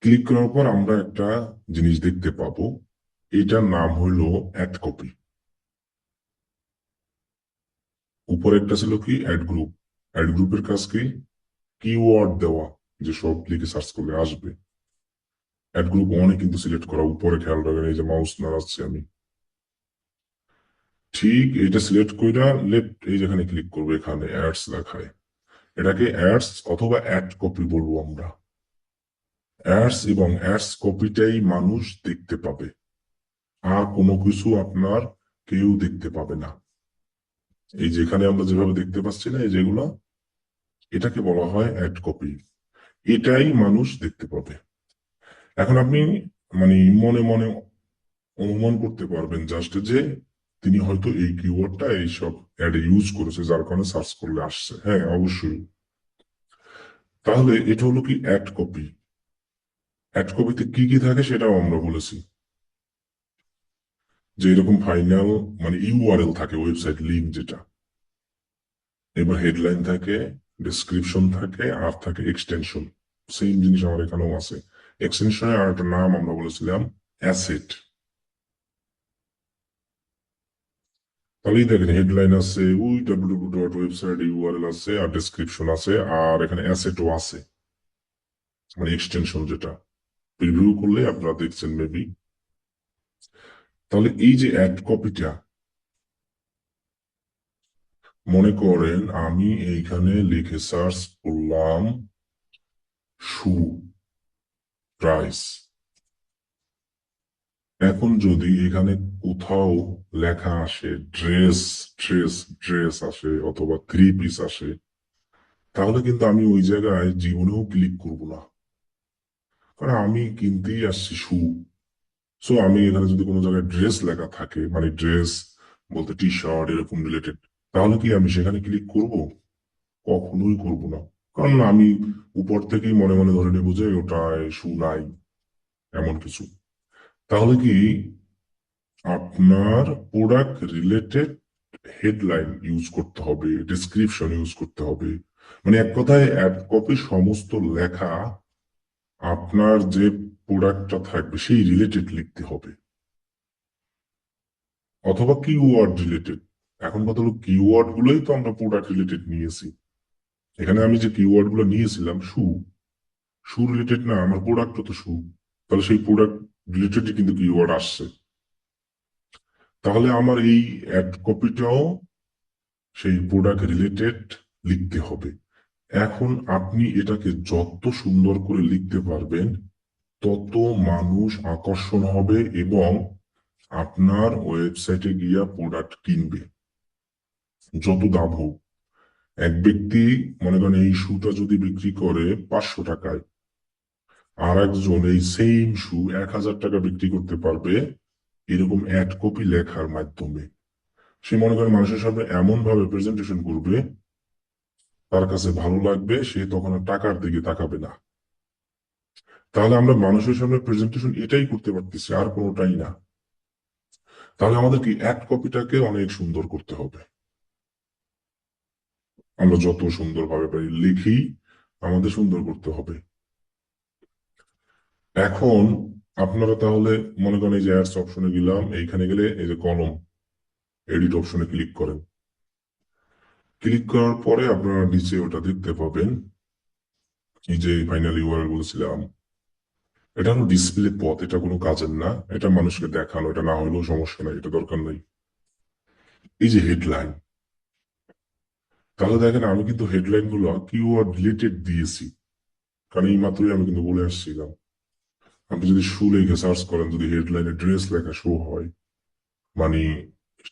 ক্লিক করার পর আমরা একটা জিনিস দেখতে পাবো, এটার নাম হইলো অ্যাড কপি। উপরে একটা ছিল কি অ্যাড গ্রুপ। অ্যাড গ্রুপের কাজ কি? কিওয়ার্ড দেওয়া, যে সব লিখে সার্চ করলে আসবে। অ্যাড গ্রুপ অনেক কিন্তু সিলেক্ট করা, উপরে খেয়াল রাখেন, এই যে মাউস নাড়াচ্ছি আমি, ঠিক এটা সিলেক্ট কইরা লেফট এই যেখানে ক্লিক করবো, এখানে অ্যাডস লেখায়, এটাকে অ্যাডস অথবা অ্যাড কপি বলবো আমরা। অ্যাডস এবং অ্যাডস কপিটাই মানুষ দেখতে পাবে, আর কোনো কিছু আপনার কেউ দেখতে পাবে না। এই যেখানে আমরা যেভাবে দেখতে পাচ্ছি না এই যেগুলো, এটাকে বলা হয় অ্যাড কপি। এটাই মানুষ দেখতে পাবে। এখন আপনি মানে মনে মনে অনুমান করতে পারবেন জাস্ট যে তিনি হয়তো এই কিওয়ার্ডটা এইসব অ্যাডে ইউজ করেছে, যার কারণে সার্চ করলে আসছে। হ্যাঁ, অবশ্যই। তাহলে এটা হলো কি অ্যাড কপি। অ্যাড কপিতে কি কি থাকে সেটাও আমরা বলেছি, যে এরকম ফাইনাল মানে ইউআরএল থাকে, ওয়েবসাইট লিঙ্ক যেটা। এবার হেডলাইন থাকে, ডেসক্রিপশন থাকে, আর থাকে এক্সটেনশন। সেম জিনিস আমার এখানেও আছে। এক্সটেনশনের আর একটা নাম আমরা বলেছিলাম অ্যাসেট। তাহলেই দেখেন হেডলাইন আছে, ওই www.ওয়েবসাইট ইউআরএল আছে, আর ডেসক্রিপশন আছে, আর এখানে অ্যাসেটও আছে, মানে এক্সটেনশন যেটা প্রিভিউ করলে আপনারা দেখছেন মেবি। তাহলে এই যে অ্যাড কপিটা, মনে করেন আমি এইখানে লিখে সার্চ করলাম শু প্রাইস। এখন যদি এখানে কোথাও লেখা আসে ড্রেস, ড্রেস ড্রেস আসে, অথবা থ্রি পিস আসে, তাহলে কিন্তু আমি ওই জায়গায় জীবনেও ক্লিক করব না, কারণ আমি কিনতেই আসছি শু। সো আমি এখানে যদি কোনো জায়গায় ড্রেস লেখা থাকে, মানে ড্রেস বলতে টি শার্ট এরকম রিলেটেড, তাহলে কি আমি সেখানে ক্লিক করব? কখনোই করব না। কারণ আমি উপর থেকেই মনে মনে ধরে নেবো যে ওটায় শু নাই, এমন কিছু। তাহলে কি আপনার প্রোডাক্ট রিলেটেড হেডলাইন ইউজ করতে হবে, ডেসক্রিপশন ইউজ করতে হবে, মানে এক কথায় অ্যাড কপি সমস্ত লেখা আপনার যে প্রোডাক্টটা থাকবে সেই রিলেটেড লিখতে হবে, অথবা কিওয়ার্ড রিলেটেড। এখন কথা হলো কিওয়ার্ড গুলোই তো আমরা প্রোডাক্ট রিলেটেড নিয়েছি। এখানে আমি যে কিওয়ার্ড গুলো নিয়েছিলাম শু, শু রিলেটেড না, আমার প্রোডাক্ট তো শু, তাহলে সেই প্রোডাক্ট রিলেটেড কিন্তু কিওয়ার্ড আসছে। তাহলে আমার এই অ্যাড কপিটাও সেই প্রোডাক্ট রিলেটেড লিখতে হবে। এখন আপনি এটাকে যত সুন্দর করে লিখতে পারবেন, তত মানুষ আকর্ষণ হবে এবং আপনার ওয়েবসাইটে গিয়া প্রোডাক্ট কিনবে, যত দাম হোক। এক ব্যক্তি মনে করেন এই শুটা যদি বিক্রি করে 500 টাকায়, আর একজন এই সেম শু 1000 টাকা বিক্রি করতে পারবে এরকম অ্যাড কপি লেখার মাধ্যমে। সে মনে করেন মানুষের সামনে এমন ভাবে প্রেজেন্টেশন করবে, তার কাছে ভালো লাগবে, সে তখন আর টাকার দিকে তাকাবে না। তাহলে আমরা মানুষের সামনে প্রেজেন্টেশন এটাই করতে পারতেছি, আর কোনোটাই না। তাহলে আমাদের কি অ্যাড কপিটাকে অনেক সুন্দর করতে হবে। আমরা যত সুন্দরভাবে পারি লিখি, আমাদের সুন্দর করতে হবে। এখন আপনারা তাহলে মনে করেন এই যে অ্যাডস অপশনে গেলাম, এইখানে গেলে এই যে কলম এডিট অপশনে ক্লিক করেন। ক্লিক করার পরে আপনারা নিচে ওটা দেখতে পাবেন, এই যে ফাইনাল ইউআরএল বলেছিলাম, এটা হলো ডিসপ্লে পথ, এটা কোনো কাজের না, এটা মানুষকে দেখানো, এটা না হলেও সমস্যা নাই, এটা দরকার নাই। এই যে হেডলাইন, তাহলে দেখেন আমি কিন্তু হেডলাইন গুলো কিওয়ার্ড রিলেটেড দিয়েছি, কারণ এই মাত্রই আমি কিন্তু বলে আসছিলাম। আপনি যদি শু লেখে সার্চ করেন, যদি হেডলাইনে ড্রেস লেখা শো হয়, মানে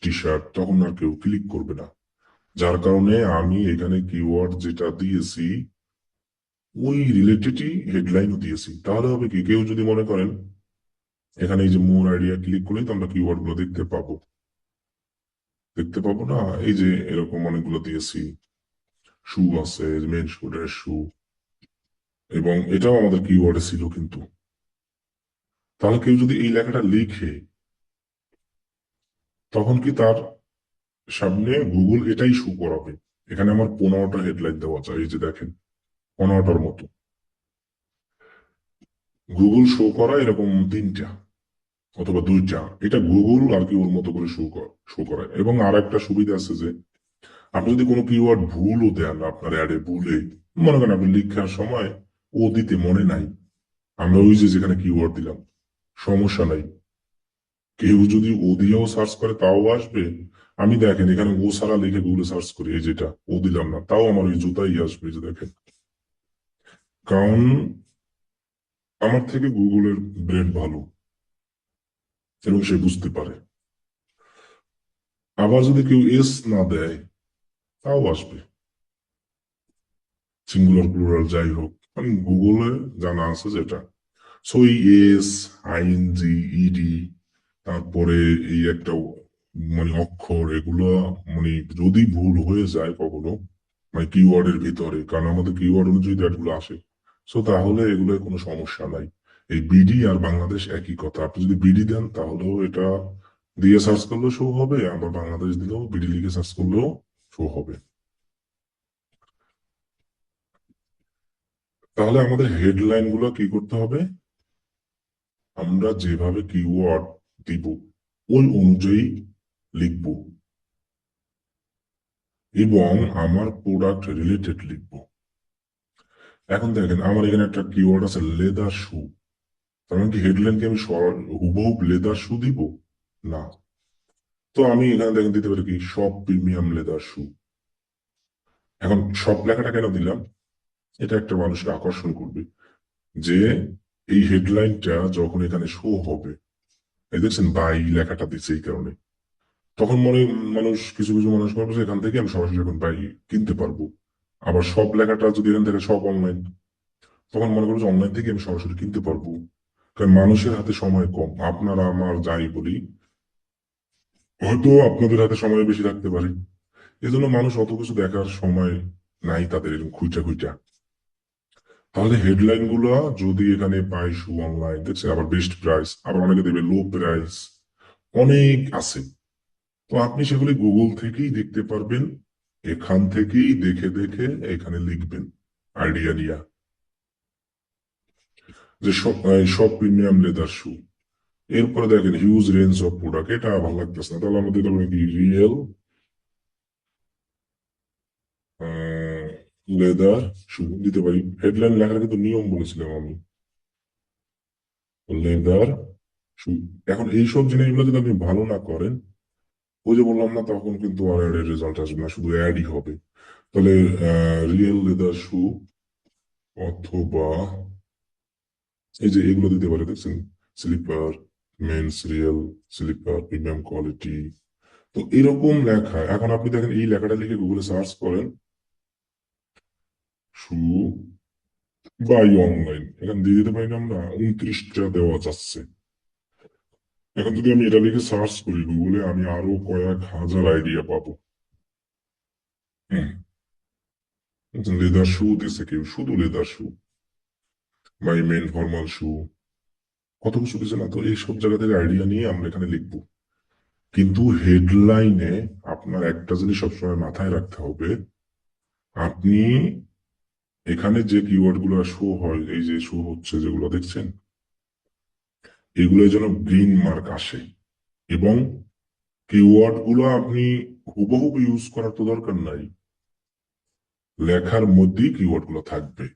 টি শার্ট, তখন আর কেউ ক্লিক করবে না। যার কারণে আমি এখানে কিওয়ার্ড যেটা দিয়েছি ওই রিলেটেডই হেডলাইনও দিয়েছি। তাহলে হবে কি, কেউ যদি মনে করেন এখানে এই যে মোর আইডিয়া ক্লিক করলেই তো আমরা কিওয়ার্ড গুলো দেখতে পাবো, দেখতে পাবো না? এই যে এরকম অনেকগুলো দিয়েছি, শু আছে, মেন শু, ড্রেস শু, এবং এটাও আমাদের কিওয়ার্ডে ছিল কিন্তু। তাহলে কেউ যদি এই লেখাটা লিখে, তখন কি তার সামনে গুগল এটাই শু করাবে। এখানে আমার 15টা হেডলাইন দেওয়া যায়, এই যে দেখেন, 15টার মতো। গুগল শো করা এরকম 3টা অথবা 2টা, এটা গুগল আর কি ওর মতো করে শো করায়। এবং আর একটা সুবিধা আছে যে আপনি যদি কোনো কিওয়ার্ড ভুলও দেন আপনার অ্যাডে, ভুলে মনে করেন আপনি লেখার সময় ও দিতে মনে নাই, আমরা ওই যে যেখানে কিওয়ার্ড দিলাম, সমস্যা নাই। কেউ যদি ও দিয়েও সার্চ করে তাও আসবে। আমি দেখেন এখানে ও সারা লিখে গুগলে সার্চ করি, এই যেটা ও দিলাম না, তাও আমার ওই জুতাই আসবে, এই যে দেখেন। কারণ আমার থেকে গুগলের ব্রেন ভালো এবং সে বুঝতে পারে। আবার যদি কেউ এস না দেয় তাও আসবে, সিঙ্গুলার প্লুরাল যাই হোক, কারণ গুগলে জানা আছে যেটা। সো এই এস, আইএনজি, ইডি, তারপরে এই একটা মানে অক্ষর, এগুলো মানে যদি ভুল হয়ে যায় কখনো মানে কিওয়ার্ডের ভিতরে, কারণ আমাদের কিওয়ার্ড অনুযায়ী দ্যাটগুলো আসে, সো তাহলে এগুলো কোনো সমস্যা নাই। এই বিডি আর বাংলাদেশ একই কথা, আপনি যদি বিডি দেন তাহলেও এটা দিয়ে সার্চ করলেও শো হবে, আবার বাংলাদেশ দিলেও বিডি লিখে সার্চ করলেও শো হবে। তাহলে আমাদের হেডলাইন গুলো কি করতে হবে, আমরা যেভাবে কিওয়ার্ড দিব ওই অনুযায়ী লিখব, এবং আমার প্রোডাক্ট রিলেটেড লিখব। এখন দেখেন আমার এখানে একটা কিওয়ার্ড আছে লেদার শু, তার মানে কি হেডলাইনকে আমি হুবহু লেদার শু দিব? না। তো আমি এখানে দেখেন দিতে পারি কি, সব প্রিমিয়াম লেদার শু। এখন সব লেখাটা কেন দিলাম, এটা একটা মানুষকে আকর্ষণ করবে, যে এই হেডলাইনটা যখন এখানে শো হবে, এই দেখছেন বাই লেখাটা দিচ্ছে এই কারণে, তখন মানুষ, কিছু কিছু মানুষ করবে যে এখান থেকে আমি সরাসরি এখন বাই কিনতে পারবো। আবার সব লেখাটা যদি এখান থেকে সব অনলাইন, তখন মনে করবো যে অনলাইন থেকে আমি সরাসরি কিনতে পারবো। কারণ মানুষের হাতে সময় কম, আপনারা আমার যাই বলি, হয়তো আপনাদের হাতে সময় বেশি থাকতে পারে, এজন্য মানুষ অত কিছু দেখার সময় নাই তাদের এরকম খুঁজা খুঁজা। তাহলে হেডলাইন গুলা যদি এখানে পাই শু অনলাইন দেখছে, আবার বেস্ট প্রাইস, আবার অনেকে দেবে লো প্রাইস, অনেক আছে। তো আপনি সেগুলি গুগল থেকেই দেখতে পারবেন, এখান থেকেই দেখে দেখে এখানে লিখবেন আইডিয়া নিয়া, যে সব প্রিমিয়াম লেদার শু। এরপরে দেখেন হিউজ রেঞ্জ অফ প্রোডাক্ট, এটা ভালো লাগতেছে না, তাহলে আমাদের দিতে পারবেন কি রিয়েল লেদার শু দিতে পারি। হেডলাইন লেখার কিন্তু নিয়ম বলেছিলাম আমি, লেদার শু। এখন এইসব জিনিসগুলো যদি আপনি ভালো না করেন, ওই যে বললাম না, তখন কিন্তু আর অ্যাডের রেজাল্ট আসবে না, শুধু অ্যাডই হবে। তাহলে রিয়েল লেদার শু, অথবা এই যে এগুলো দিতে পারে দেখছেন, slipper, men's real slipper, premium quality. তো এরকম লেখা, এখন আপনি দেখেন এই লেখাটা লিখে গুগলে সার্চ করেন, শু বাই অনলাইন, এখানে দিয়ে দিতে পারি না আমরা, 29টা দেওয়া যাচ্ছে। এখন যদি আমি এটা লিখে সার্চ করি গুগলে, আমি আরো কয়েক হাজার আইডিয়া পাবো। লেদার শু দিছে কেউ, শুধু leather shoe, buy men formal shoe, কত কিছু দিছে না? তো এইসব জায়গা থেকে আইডিয়া নিয়ে আমরা এখানে লিখবো। কিন্তু হেডলাইনে আপনার একটা জিনিস সবসময় মাথায় রাখতে হবে, আপনি এখানে যে কিওয়ার্ড গুলো শো হয়, এই যে শো হচ্ছে যেগুলো দেখছেন, এগুলো যেন গ্রিন মার্ক আসে, এবং কিওয়ার্ড গুলো আপনি হুবহু ইউজ করার তো দরকার নাই, লেখার মধ্যেই কিওয়ার্ড গুলো থাকবে।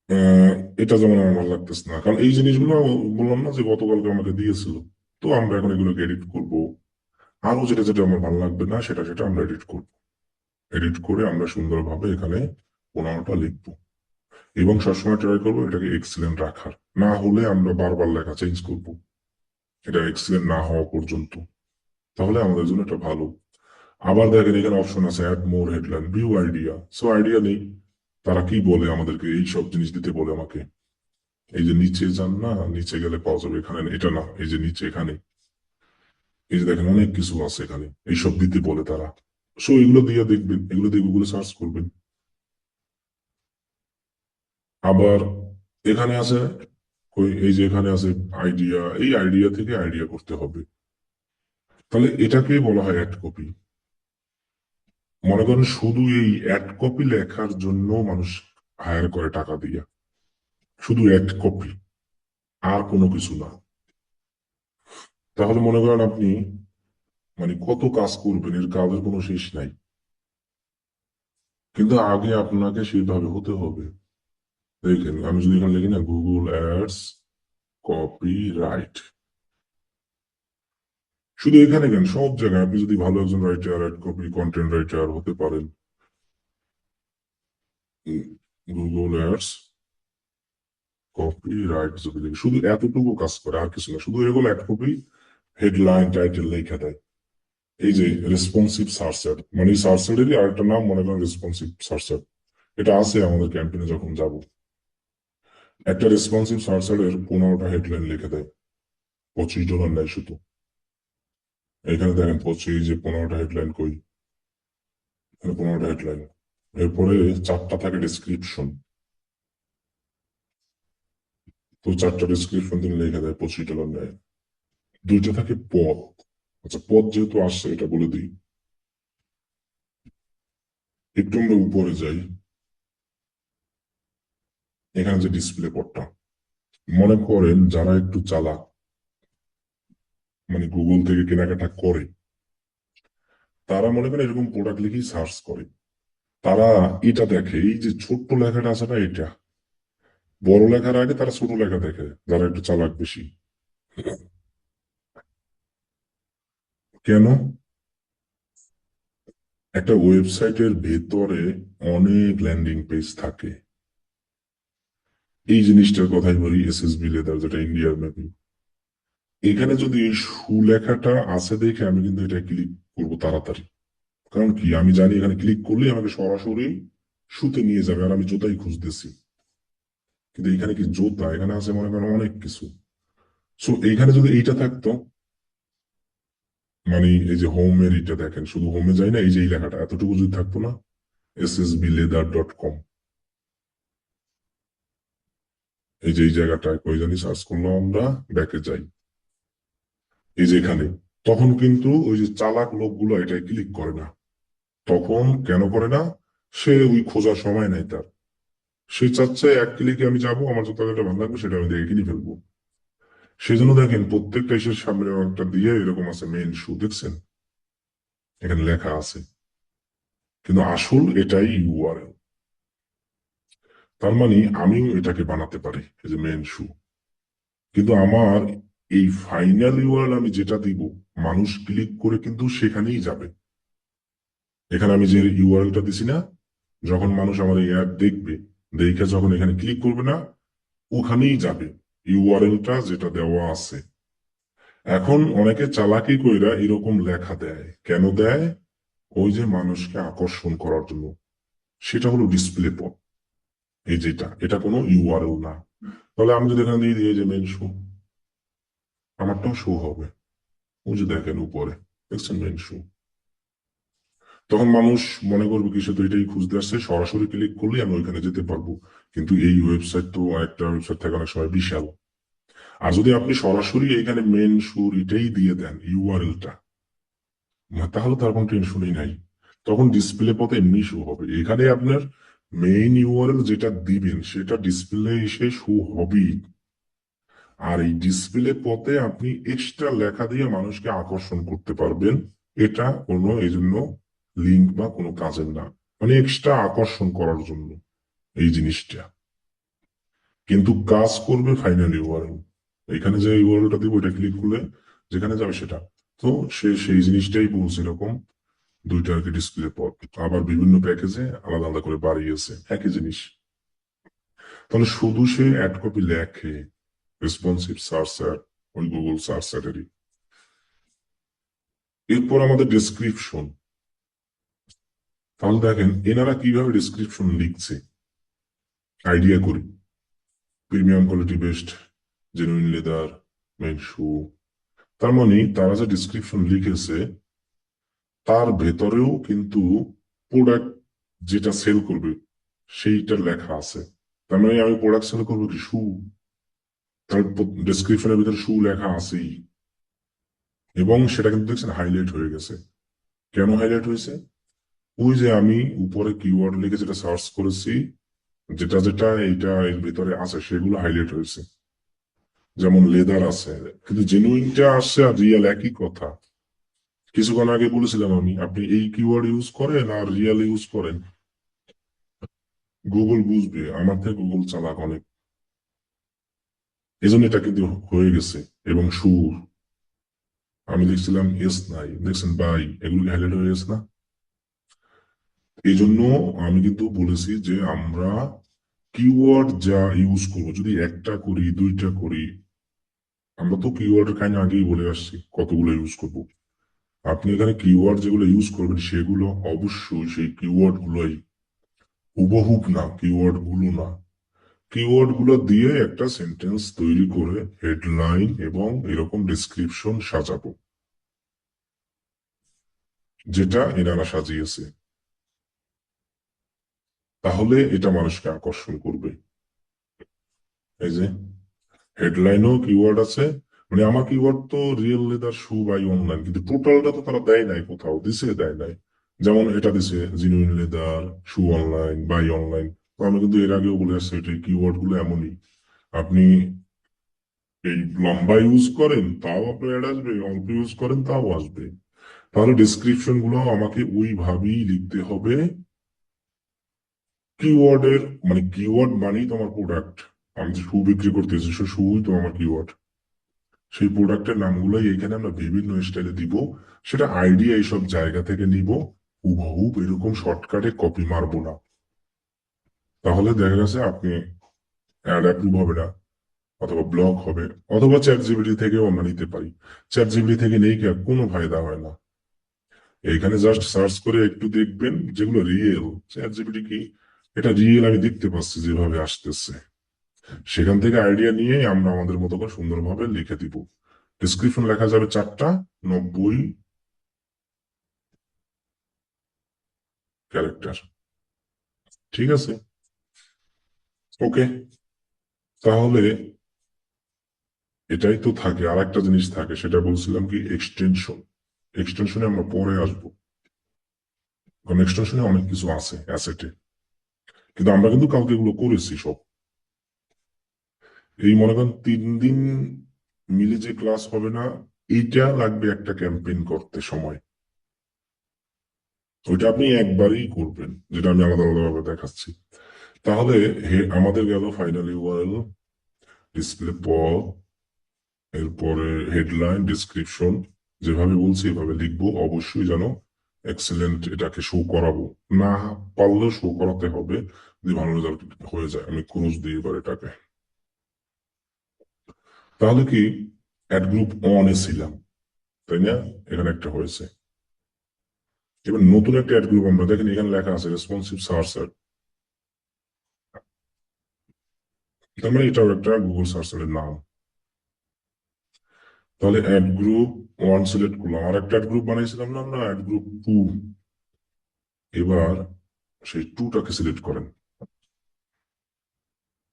আহ, এটা যেমন আমার ভালো লাগতেছে না, কারণ এই জিনিসগুলো বললাম না যে গতকালকে আমাকে দিয়েছিল। তো আমরা এখন এগুলোকে এডিট করব, আরো যেটা যেটা আমার ভালো লাগবে না সেটা সেটা আমরা এডিট করব, এডিট করে আমরা সুন্দরভাবে এখানে 15টা লিখবো, এবং সবসময় ট্রাই করবো এটাকে এক্সিলেন্ট রাখার, না হলে আমরা বারবার লেখা চেঞ্জ করব। এটা এক্সিলেন্ট না হওয়া পর্যন্ত, তাহলে আমাদের জন্য এটা ভালো। আবার দেখেন এখানে অপশন আছে add more headline, view idea. So idea নেই তারা কি বলে আমাদেরকে, এই সব জিনিস দিতে বলে আমাকে। এই যে নিচে যান না, নিচে গেলে পাওয়া যাবে, এখানে এটা না, এই যে নিচে এখানে, এই যে দেখেন অনেক কিছু আছে এখানে, এইসব দিতে বলে তারা। সো এগুলো দিয়ে দেখবেন, এগুলো দিয়ে গুগলে সার্চ করবেন। আবার এখানে আছে, এই যে এখানে আছে আইডিয়া, এই আইডিয়া থেকে আইডিয়া করতে হবে। তাহলে এটাকে বলা হয় অ্যাড কপি। মনে করেন শুধু এই অ্যাড কপি লেখার জন্য মানুষ হায়ার করে টাকা দিয়ে, শুধু অ্যাড কপি, আর কোনো কিছু না। তাহলে মনে করেন আপনি মানে কত কাজ করবেন, এর কাজের কোনো শেষ নাই। কিন্তু আগে আপনাকে সেভাবে হতে হবে। দেখেন আমি যদি এখানে লিখি না গুগল অ্যাডস কপি রাইট, শুধু এখানে কেন সব জায়গায় আপনি যদি ভালো একজন writer, ad copy content writer হতে পারেন, গুগল অ্যাডস কপি রাইট যদি লিখি, শুধু এতটুকু কাজ করে আর কিছু না, শুধু এগুলো অ্যাড কপি, হেডলাইন টাইটেল লেখা দেয়। এই যে রেসপন্সিভ সার্চার, মানে সার্চারেরই আরেকটা নাম মনে করেন রেসপন্সিভ সার্চার, এটা আছে আমাদের ক্যাম্পেইনে যখন যাব। একটা রেসপন্সিভ সার্চারের 15টা হেডলাইন লিখে দেয়, $25 নেয় শুধু। এখানে দেখেন 25, যে 15টা হেডলাইন কই, এখানে 15টা হেডলাইন। এরপরে 4টা থাকে ডিসক্রিপশন, তো 4টা ডিসক্রিপশন তিনি লিখে দেয়, $25 নেয়। 2টা থাকে পদ। আচ্ছা পদ যেহেতু আসছে এটা বলে দিই, একটু আমরা উপরে যাই, এখানে যে ডিসপ্লে পদটা, মনে করেন যারা একটু চালাক, মানে গুগল থেকে কেনাকাটা করে, তারা মনে করেন এরকম প্রোডাক্ট লিখেই সার্চ করে। তারা এটা দেখে, এই যে ছোট্ট লেখাটা আছে না, এটা বড় লেখার আগে তারা ছোট লেখা দেখে, যারা একটু চালাক বেশি। কেন? একটা ওয়েবসাইটের ভেতরে অনেক ল্যান্ডিং পেজ থাকে। এই জিনিসটার কথাই বলি, এসএসবি লেদার, যেটা ইন্ডিয়ার ম্যাপিং। এখানে যদি এই সুলেখাটা আছে দেখে আমি কিন্তু এটা ক্লিক করবো তাড়াতাড়ি। কারণ কি, আমি জানি এখানে ক্লিক করলে আমাকে সরাসরি শুতে নিয়ে যাবে, আর আমি জোতাই খুঁজতেছি। কিন্তু এখানে কি জোতা, এখানে আছে মনে করেন অনেক কিছু। সো এইখানে যদি এইটা থাকতো, মানে এই যে হোমের এটা দেখেন, শুধু হোমে যাই না, এই যে এই লেখাটা এতটুকু যদি থাকতো না, ssbleather.com, এই যে এই জায়গাটায় কই জানি সার্চ করলাম, আমরা ব্যাকে যাই, এই যে এখানে, তখন কিন্তু ওই যে চালাক লোকগুলো এটাই ক্লিক করে না। তখন কেন করে না? সে ওই খোঁজার সময় নাই তার। সে চাচ্ছে এক ক্লিকে আমি যাবো, আমার যত টাকাটা ভালো লাগবে সেটা আমি দেখে কিনে ফেলবো। সেজন্য দেখেন প্রত্যেকটা ইসের সামনে একটা দিয়ে এরকম আছে মেন শু, দেখছেন এখানে লেখা আছে, কিন্তু আসল এটাই ইউআরএল। তার মানে আমিও এটাকে বানাতে পারি, এই যে মেন শু, কিন্তু আমার এই ফাইনাল ইউআরএল আমি যেটা দিব, মানুষ ক্লিক করে কিন্তু সেখানেই যাবে। এখানে আমি যে ইউআরএলটা দিছি না, যখন মানুষ আমার এই অ্যাড দেখবে, দেখে যখন এখানে ক্লিক করবে না, ওখানেই যাবে ইউআরএলটা যেটা দেওয়া আছে। এখন অনেকে চালাকি কইরা এরকম লেখা দেয়, কেন দেয়? ওই যে মানুষকে আকর্ষণ করার জন্য। সেটা হলো ডিসপ্লে পথ, এই যেটা, এটা কোনো ইউআরএল না। তাহলে আমি যদি এখানে দিয়ে দিই এই যে মেন শো, আমারটাও শো হবে। ওই যে দেখেন উপরে, দেখছেন মেন শো। তখন মানুষ মনে করবে কি, সে তো এটাই খুঁজতে আসছে, সরাসরি ক্লিক করলে আমি ওইখানে যেতে পারবো। কিন্তু এই ওয়েবসাইট তো একটা ওয়েবসাইট থেকে অনেক সময় বিশাল। আর যদি আপনি সরাসরি এখানে মেন সুর এটাই দিয়ে দেন ইউআরএলটা, তাহলে তার কোনো টেনশনই নাই। তখন ডিসপ্লে পথে এমনি শো হবে, এখানে আপনার মেইন ইউআরএল যেটা দিবেন সেটা ডিসপ্লে এসে শো হবেই। আর এই ডিসপ্লে পথে আপনি এক্সট্রা লেখা দিয়ে মানুষকে আকর্ষণ করতে পারবেন। এটা কোনো এই জন্য লিঙ্ক বা কোনো কাজের না, মানে এক্সট্রা আকর্ষণ করার জন্য এই জিনিসটা। কিন্তু কাজ করবে ফাইনাল ইউআরএল, এখানে যে ইউআরএলটা দিব এটা ক্লিক করলে যেখানে যাবে সেটা। তো সে সেই জিনিসটাই বলছে, এরকম দুইটা আর কি ডিসপ্লে পথ, আবার বিভিন্ন প্যাকেজে আলাদা আলাদা করে বাড়িয়েছে একই জিনিস। তাহলে শুধু সে অ্যাড কপি লেখে, রেসপন্সিভ সার্চার, ওই গুগল সার্চ এটারই। এরপর আমাদের ডেসক্রিপশন। তাহলে দেখেন এনারা কিভাবে ডেসক্রিপশন লিখছে, আইডিয়া করি। Premium quality best, genuine leather, men shoe. তার মানে তারা যে ডিসক্রিপশন লিখেছে তার ভেতরেও কিন্তু প্রোডাক্ট যেটা সেল করবে সেইটার লেখা আছে। তার মানে আমি প্রোডাক্ট সেল করবো কি শু, তার ডেসক্রিপশনের ভিতরে শু লেখা আছেই। এবং সেটা কিন্তু দেখছেন হাইলাইট হয়ে গেছে। কেন হাইলাইট হয়েছে? ওই যে আমি উপরে কিওয়ার্ড লিখে যেটা সার্চ করেছি, যেটা যেটা এইটা এর ভিতরে আছে সেগুলো হাইলাইট হয়েছে। যেমন লেদার আছে, কিন্তু জেনুইনটা আসছে আর রিয়েল একই কথা। কিছুক্ষণ আগে বলেছিলাম আমি, আপনি এই কিওয়ার্ড ইউজ করেন আর রিয়েল ইউজ করেন, গুগল বুঝবে। আমার থেকে গুগল চালাক অনেক, এই জন্য এটা কিন্তু হয়ে গেছে। এবং সুর, আমি লিখছিলাম এস নাই, দেখছেন বাই, এগুলো হাইলাইট হয়ে গেছে না? এই জন্য আমি কিন্তু বলেছি যে আমরা কিওয়ার্ড যা ইউজ করবো, যদি একটা করি দুইটা করি, আমরা তো কিওয়ার্ডের কাহিনী আগেই বলে আসছি কতগুলো ইউজ করব। আপনি এখানে কিওয়ার্ড যেগুলো ইউজ করবেন সেগুলো অবশ্যই সেই কিওয়ার্ড গুলোই, হুবহুব না, কিওয়ার্ড গুলো না। কিওয়ার্ড গুলো দিয়ে একটা সেন্টেন্স তৈরি করে হেডলাইন এবং এরকম ডেসক্রিপশন সাজাবো, যেটা এনারা সাজিয়েছে। তাহলে এটা মানুষকে আকর্ষণ করবে। এই যে হেডলাইনেও কিওয়ার্ড আছে, মানে আমার কিওয়ার্ড তো real leather shoe buy online, কিন্তু টোটালটা তো তারা দেয় নাই, কোথাও দিছে দেয় নাই। যেমন এটা দিছে genuine leather shoe online buy online. তো আমি কিন্তু এর আগেও বলে আসছি এটা কিওয়ার্ড গুলো এমনই। আপনি এই লম্বা ইউজ করেন তাও আপনার অ্যাড আসবে, অল্প ইউজ করেন তাও আসবে। তাহলে ডিসক্রিপশন গুলো আমাকে ওইভাবেই লিখতে হবে। কিওয়ার্ডের মানে কিওয়ার্ড মানেই তো আমার প্রোডাক্ট। আমি যে শু বিক্রি করতেছি সে শুই তো আমার কিওয়ার্ড। সেই প্রোডাক্টের নামগুলোই এখানে আমরা বিভিন্ন স্টাইলে দিব। সেটা আইডিয়া এইসব জায়গা থেকে নিব, হুবহুব এরকম শর্টকাটে কপি মারবো না। তাহলে দেখা গেছে আপনি অ্যাড অ্যাপ্রুভ হবে না, অথবা ব্লক হবে। অথবা চ্যাট জিপিটি থেকেও আমরা নিতে পারি। চ্যাট জিপিটি থেকে নেই কি আর কোনো ফায়দা হয় না। এইখানে জাস্ট সার্চ করে একটু দেখবেন যেগুলো রিয়েল। চ্যাট জিপিটি কি, এটা রিয়েল আমি দেখতে পাচ্ছি যেভাবে আসতেছে, সেখান থেকে আইডিয়া নিয়ে আমরা আমাদের মতো করে সুন্দরভাবে লিখে দিব। ডিসক্রিপশন লেখা যাবে 4টা 90 ক্যারেক্টার। ঠিক আছে, ওকে। তাহলে এটাই তো থাকে, আর একটা জিনিস থাকে, সেটা বলছিলাম কি এক্সটেনশন। এক্সটেনশনে আমরা পরে আসবো, কারণ এক্সটেনশনে অনেক কিছু আছে অ্যাসেটে। কিন্তু আমরা কিন্তু কালকে এগুলো করেছি সব। এই মনে করেন 3 দিন মিলে যে ক্লাস হবে না, এইটা লাগবে একটা ক্যাম্পেইন করতে সময়। ওইটা আপনি একবারই করবেন, যেটা আমি আলাদা আলাদা ভাবে দেখাচ্ছি। তাহলে আমাদের গেল ফাইনাল ইউআরএল, ডিসপ্লে পথ, এরপরে হেডলাইন, ডিসক্রিপশন। যেভাবে বলছি এভাবে লিখবো, অবশ্যই যেন এক্সেলেন্ট এটাকে শো করাবো। না পারলেও শো করাতে হবে, যদি ভালো রেজাল্ট হয়ে যায়। আমি ক্রুজ দিই এবার এটাকে। তাহলে কি অ্যাড গ্রুপ অন এ ছিলাম, তাই না? এখানে একটা হয়েছে। এবার নতুন একটা অ্যাড গ্রুপ, আমরা দেখেন এখানে লেখা আছে রেসপন্সিভ সার্চার। তার মানে এটাও একটা গুগল সার্চারের নাম। তাহলে অ্যাড গ্রুপ 1 সিলেক্ট করলাম, আর একটা অ্যাড গ্রুপ বানাইছিলাম না আমরা, অ্যাড গ্রুপ 2। এবার সেই 2টাকে সিলেক্ট করেন,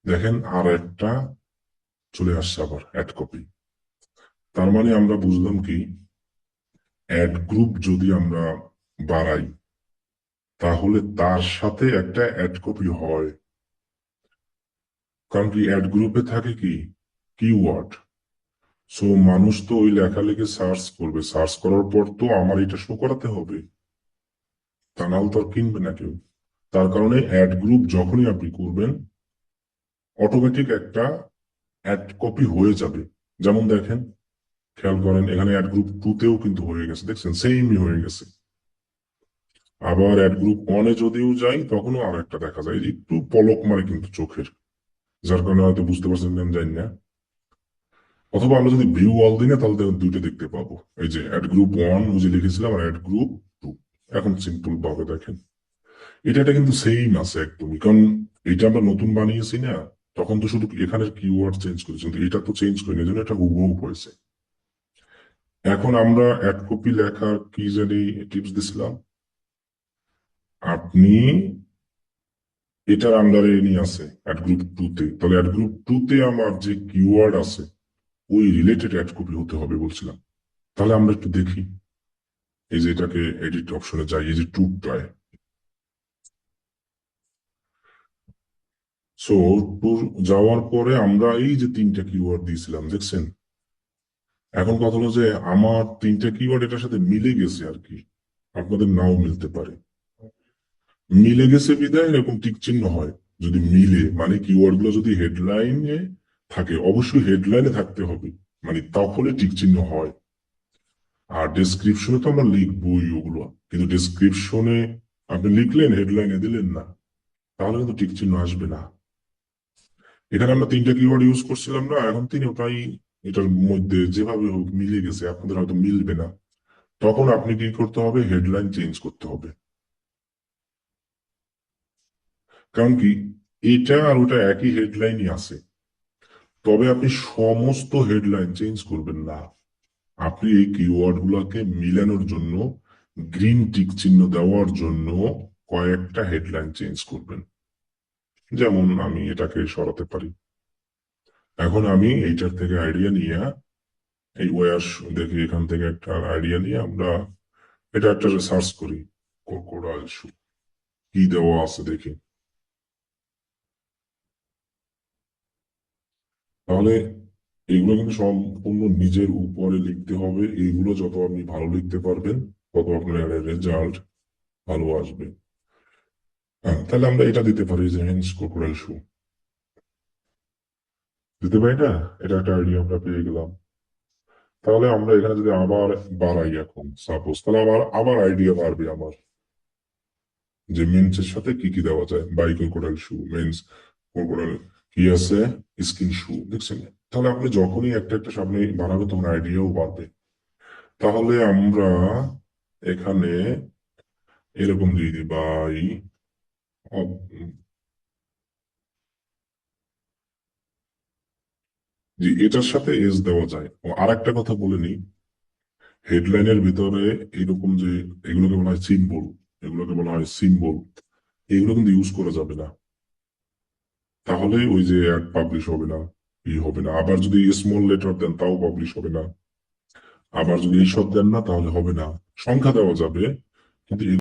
দেখেন আর একটা চলে আসছে আবার অ্যাড কপি। তার মানে আমরা বুঝলাম কি, অ্যাড গ্রুপ যদি আমরা বাড়াই তাহলে তার সাথে একটা অ্যাড কপি হয়। কারণ কি অ্যাড গ্রুপে থাকে কি কিওয়ার্ড। সো মানুষ তো ওই লেখালেখি সার্চ করবে, সার্চ করার পর তো আমার এটা শো করাতে হবে, তা নাহলে তো আর কিনবে না কেউ। তার কারণে অ্যাড গ্রুপ যখনই আপনি করবেন অটোমেটিক একটা অ্যাড কপি হয়ে যাবে। যেমন দেখেন, খেয়াল করেন এখানে অ্যাড গ্রুপ 2তেও কিন্তু হয়ে গেছে, দেখছেন সেমই হয়ে গেছে। আবার অ্যাড গ্রুপ 1-এ যদিও যাই তখনও আর একটা দেখা যায়, একটু পলক মারে কিন্তু চোখের, যার কারণে হয়তো বুঝতে পারছেন আমি জানি না। অথবা আমরা যদি ভিউ অল দিই না তাহলে দেখুন দুইটা দেখতে পাবো। এই যে অ্যাড গ্রুপ 1 ওই যে লিখেছিলাম, আর অ্যাড গ্রুপ 2। এখন সিম্পল ভাবে দেখেন, এটা কিন্তু সেম আছে একদমই, কারণ এটা আমরা নতুন বানিয়েছি না, তখন তো শুধু এখানের কিওয়ার্ড চেঞ্জ করেছি, কিন্তু এটা তো চেঞ্জ করিনি, এই জন্য এটা হুবহু হয়েছে। এখন আমরা অ্যাড কপি লেখার কি জানি টিপস দিছিলাম, আপনি এটার আন্ডারে নিয়ে আছে অ্যাড গ্রুপ 2 তে, তাহলে অ্যাড গ্রুপ 2 তে আমার যে কিওয়ার্ড আছে ওই রিলেটেড অ্যাড কপি হতে হবে বলছিলাম। তাহলে আমরা একটু দেখি, এই যে এটাকে এডিট অপশনে যাই, এই যে টুটায়, সো ট্যুর যাওয়ার পরে আমরা এই যে তিনটা কিওয়ার্ড দিয়েছিলাম দেখছেন। এখন কথা হলো যে আমার তিনটা কিওয়ার্ড এটার সাথে মিলে গেছে আর কি, আপনাদের নাও মিলতে পারে। মিলে গেছে বিধায় এরকম টিক চিহ্ন হয়। যদি মিলে মানে কিওয়ার্ড গুলো যদি হেডলাইনে থাকে, অবশ্যই হেডলাইনে থাকতে হবে, মানে তখনই টিক চিহ্ন হয়। আর ডেসক্রিপশনে তো আমরা লিখবোই ওগুলো, কিন্তু ডেসক্রিপশনে আপনি লিখলেন হেডলাইনে দিলেন না, তাহলে কিন্তু টিক চিহ্ন আসবে না। এখানে আমরা তিনটা কিওয়ার্ড ইউজ করছিলাম না, এখন তিনটাই এটার মধ্যে যেভাবে হোক মিলে গেছে, আপনাদের হয়তো মিলবে না। তখন আপনি কি করতে হবে, হেডলাইন চেঞ্জ করতে হবে। কারণ কি, এটা আর ওটা একই হেডলাইনই আছে, তবে আপনি সমস্ত হেডলাইন চেঞ্জ করবেন না। আপনি এই কিওয়ার্ড গুলাকে মিলানোর জন্য, গ্রিন টিক চিহ্ন দেওয়ার জন্য কয়েকটা হেডলাইন চেঞ্জ করবেন। যেমন আমি এটাকে সরাতে পারি। এখন আমি এইটার থেকে আইডিয়া নিয়ে, এই ওয়ার দেখি এখান থেকে একটা আইডিয়া নিয়ে আমরা এটা একটা সার্চ করি, ক্রোকোডাইল শু কি দেওয়া আছে দেখি। তাহলে এগুলো কিন্তু সম্পূর্ণ নিজের উপরে লিখতে হবে, এইগুলো যত আপনি ভালো লিখতে পারবেন তত আপনার রেজাল্ট ভালো আসবে। হ্যাঁ, তাহলে আমরা এটা দিতে পারি যে হেন্স ক্রোকোডাইল শু দিতে পারি না, এটা একটা আইডিয়া আমরা পেয়ে গেলাম। তাহলে আমরা এখানে যদি আবার বাড়াই এখন সাপোজ, তাহলে আবার আবার আইডিয়া বাড়বে আমার, যে মেন্সের সাথে কি কি দেওয়া যায়। Buy crocodile shoe, men's crocodile, কি আছে, স্কিন শু, দেখছেন। তাহলে আপনি যখনই একটা একটা সামনে বানাবে তখন আইডিয়াও বাড়বে। তাহলে আমরা এখানে এরকম দিয়ে দিই বাই, যে এটার সাথে এস দেওয়া যায়। ও আর একটা কথা বলে নিই, হেডলাইনের ভিতরে এইরকম যে এগুলোকে বলা হয় সিম্বল, এগুলোকে বলা হয় সিম্বল, এগুলো কিন্তু ইউজ করা যাবে না। তাহলে ওই যে অ্যাড পাবলিশ হবে না, ই হবে না। আবার যদি স্মল লেটার দেন তাও পাবলিশ হবে না। আবার যদি এইসব দেন না তাহলে হবে না। সংখ্যা দেওয়া যাবে, কিন্তু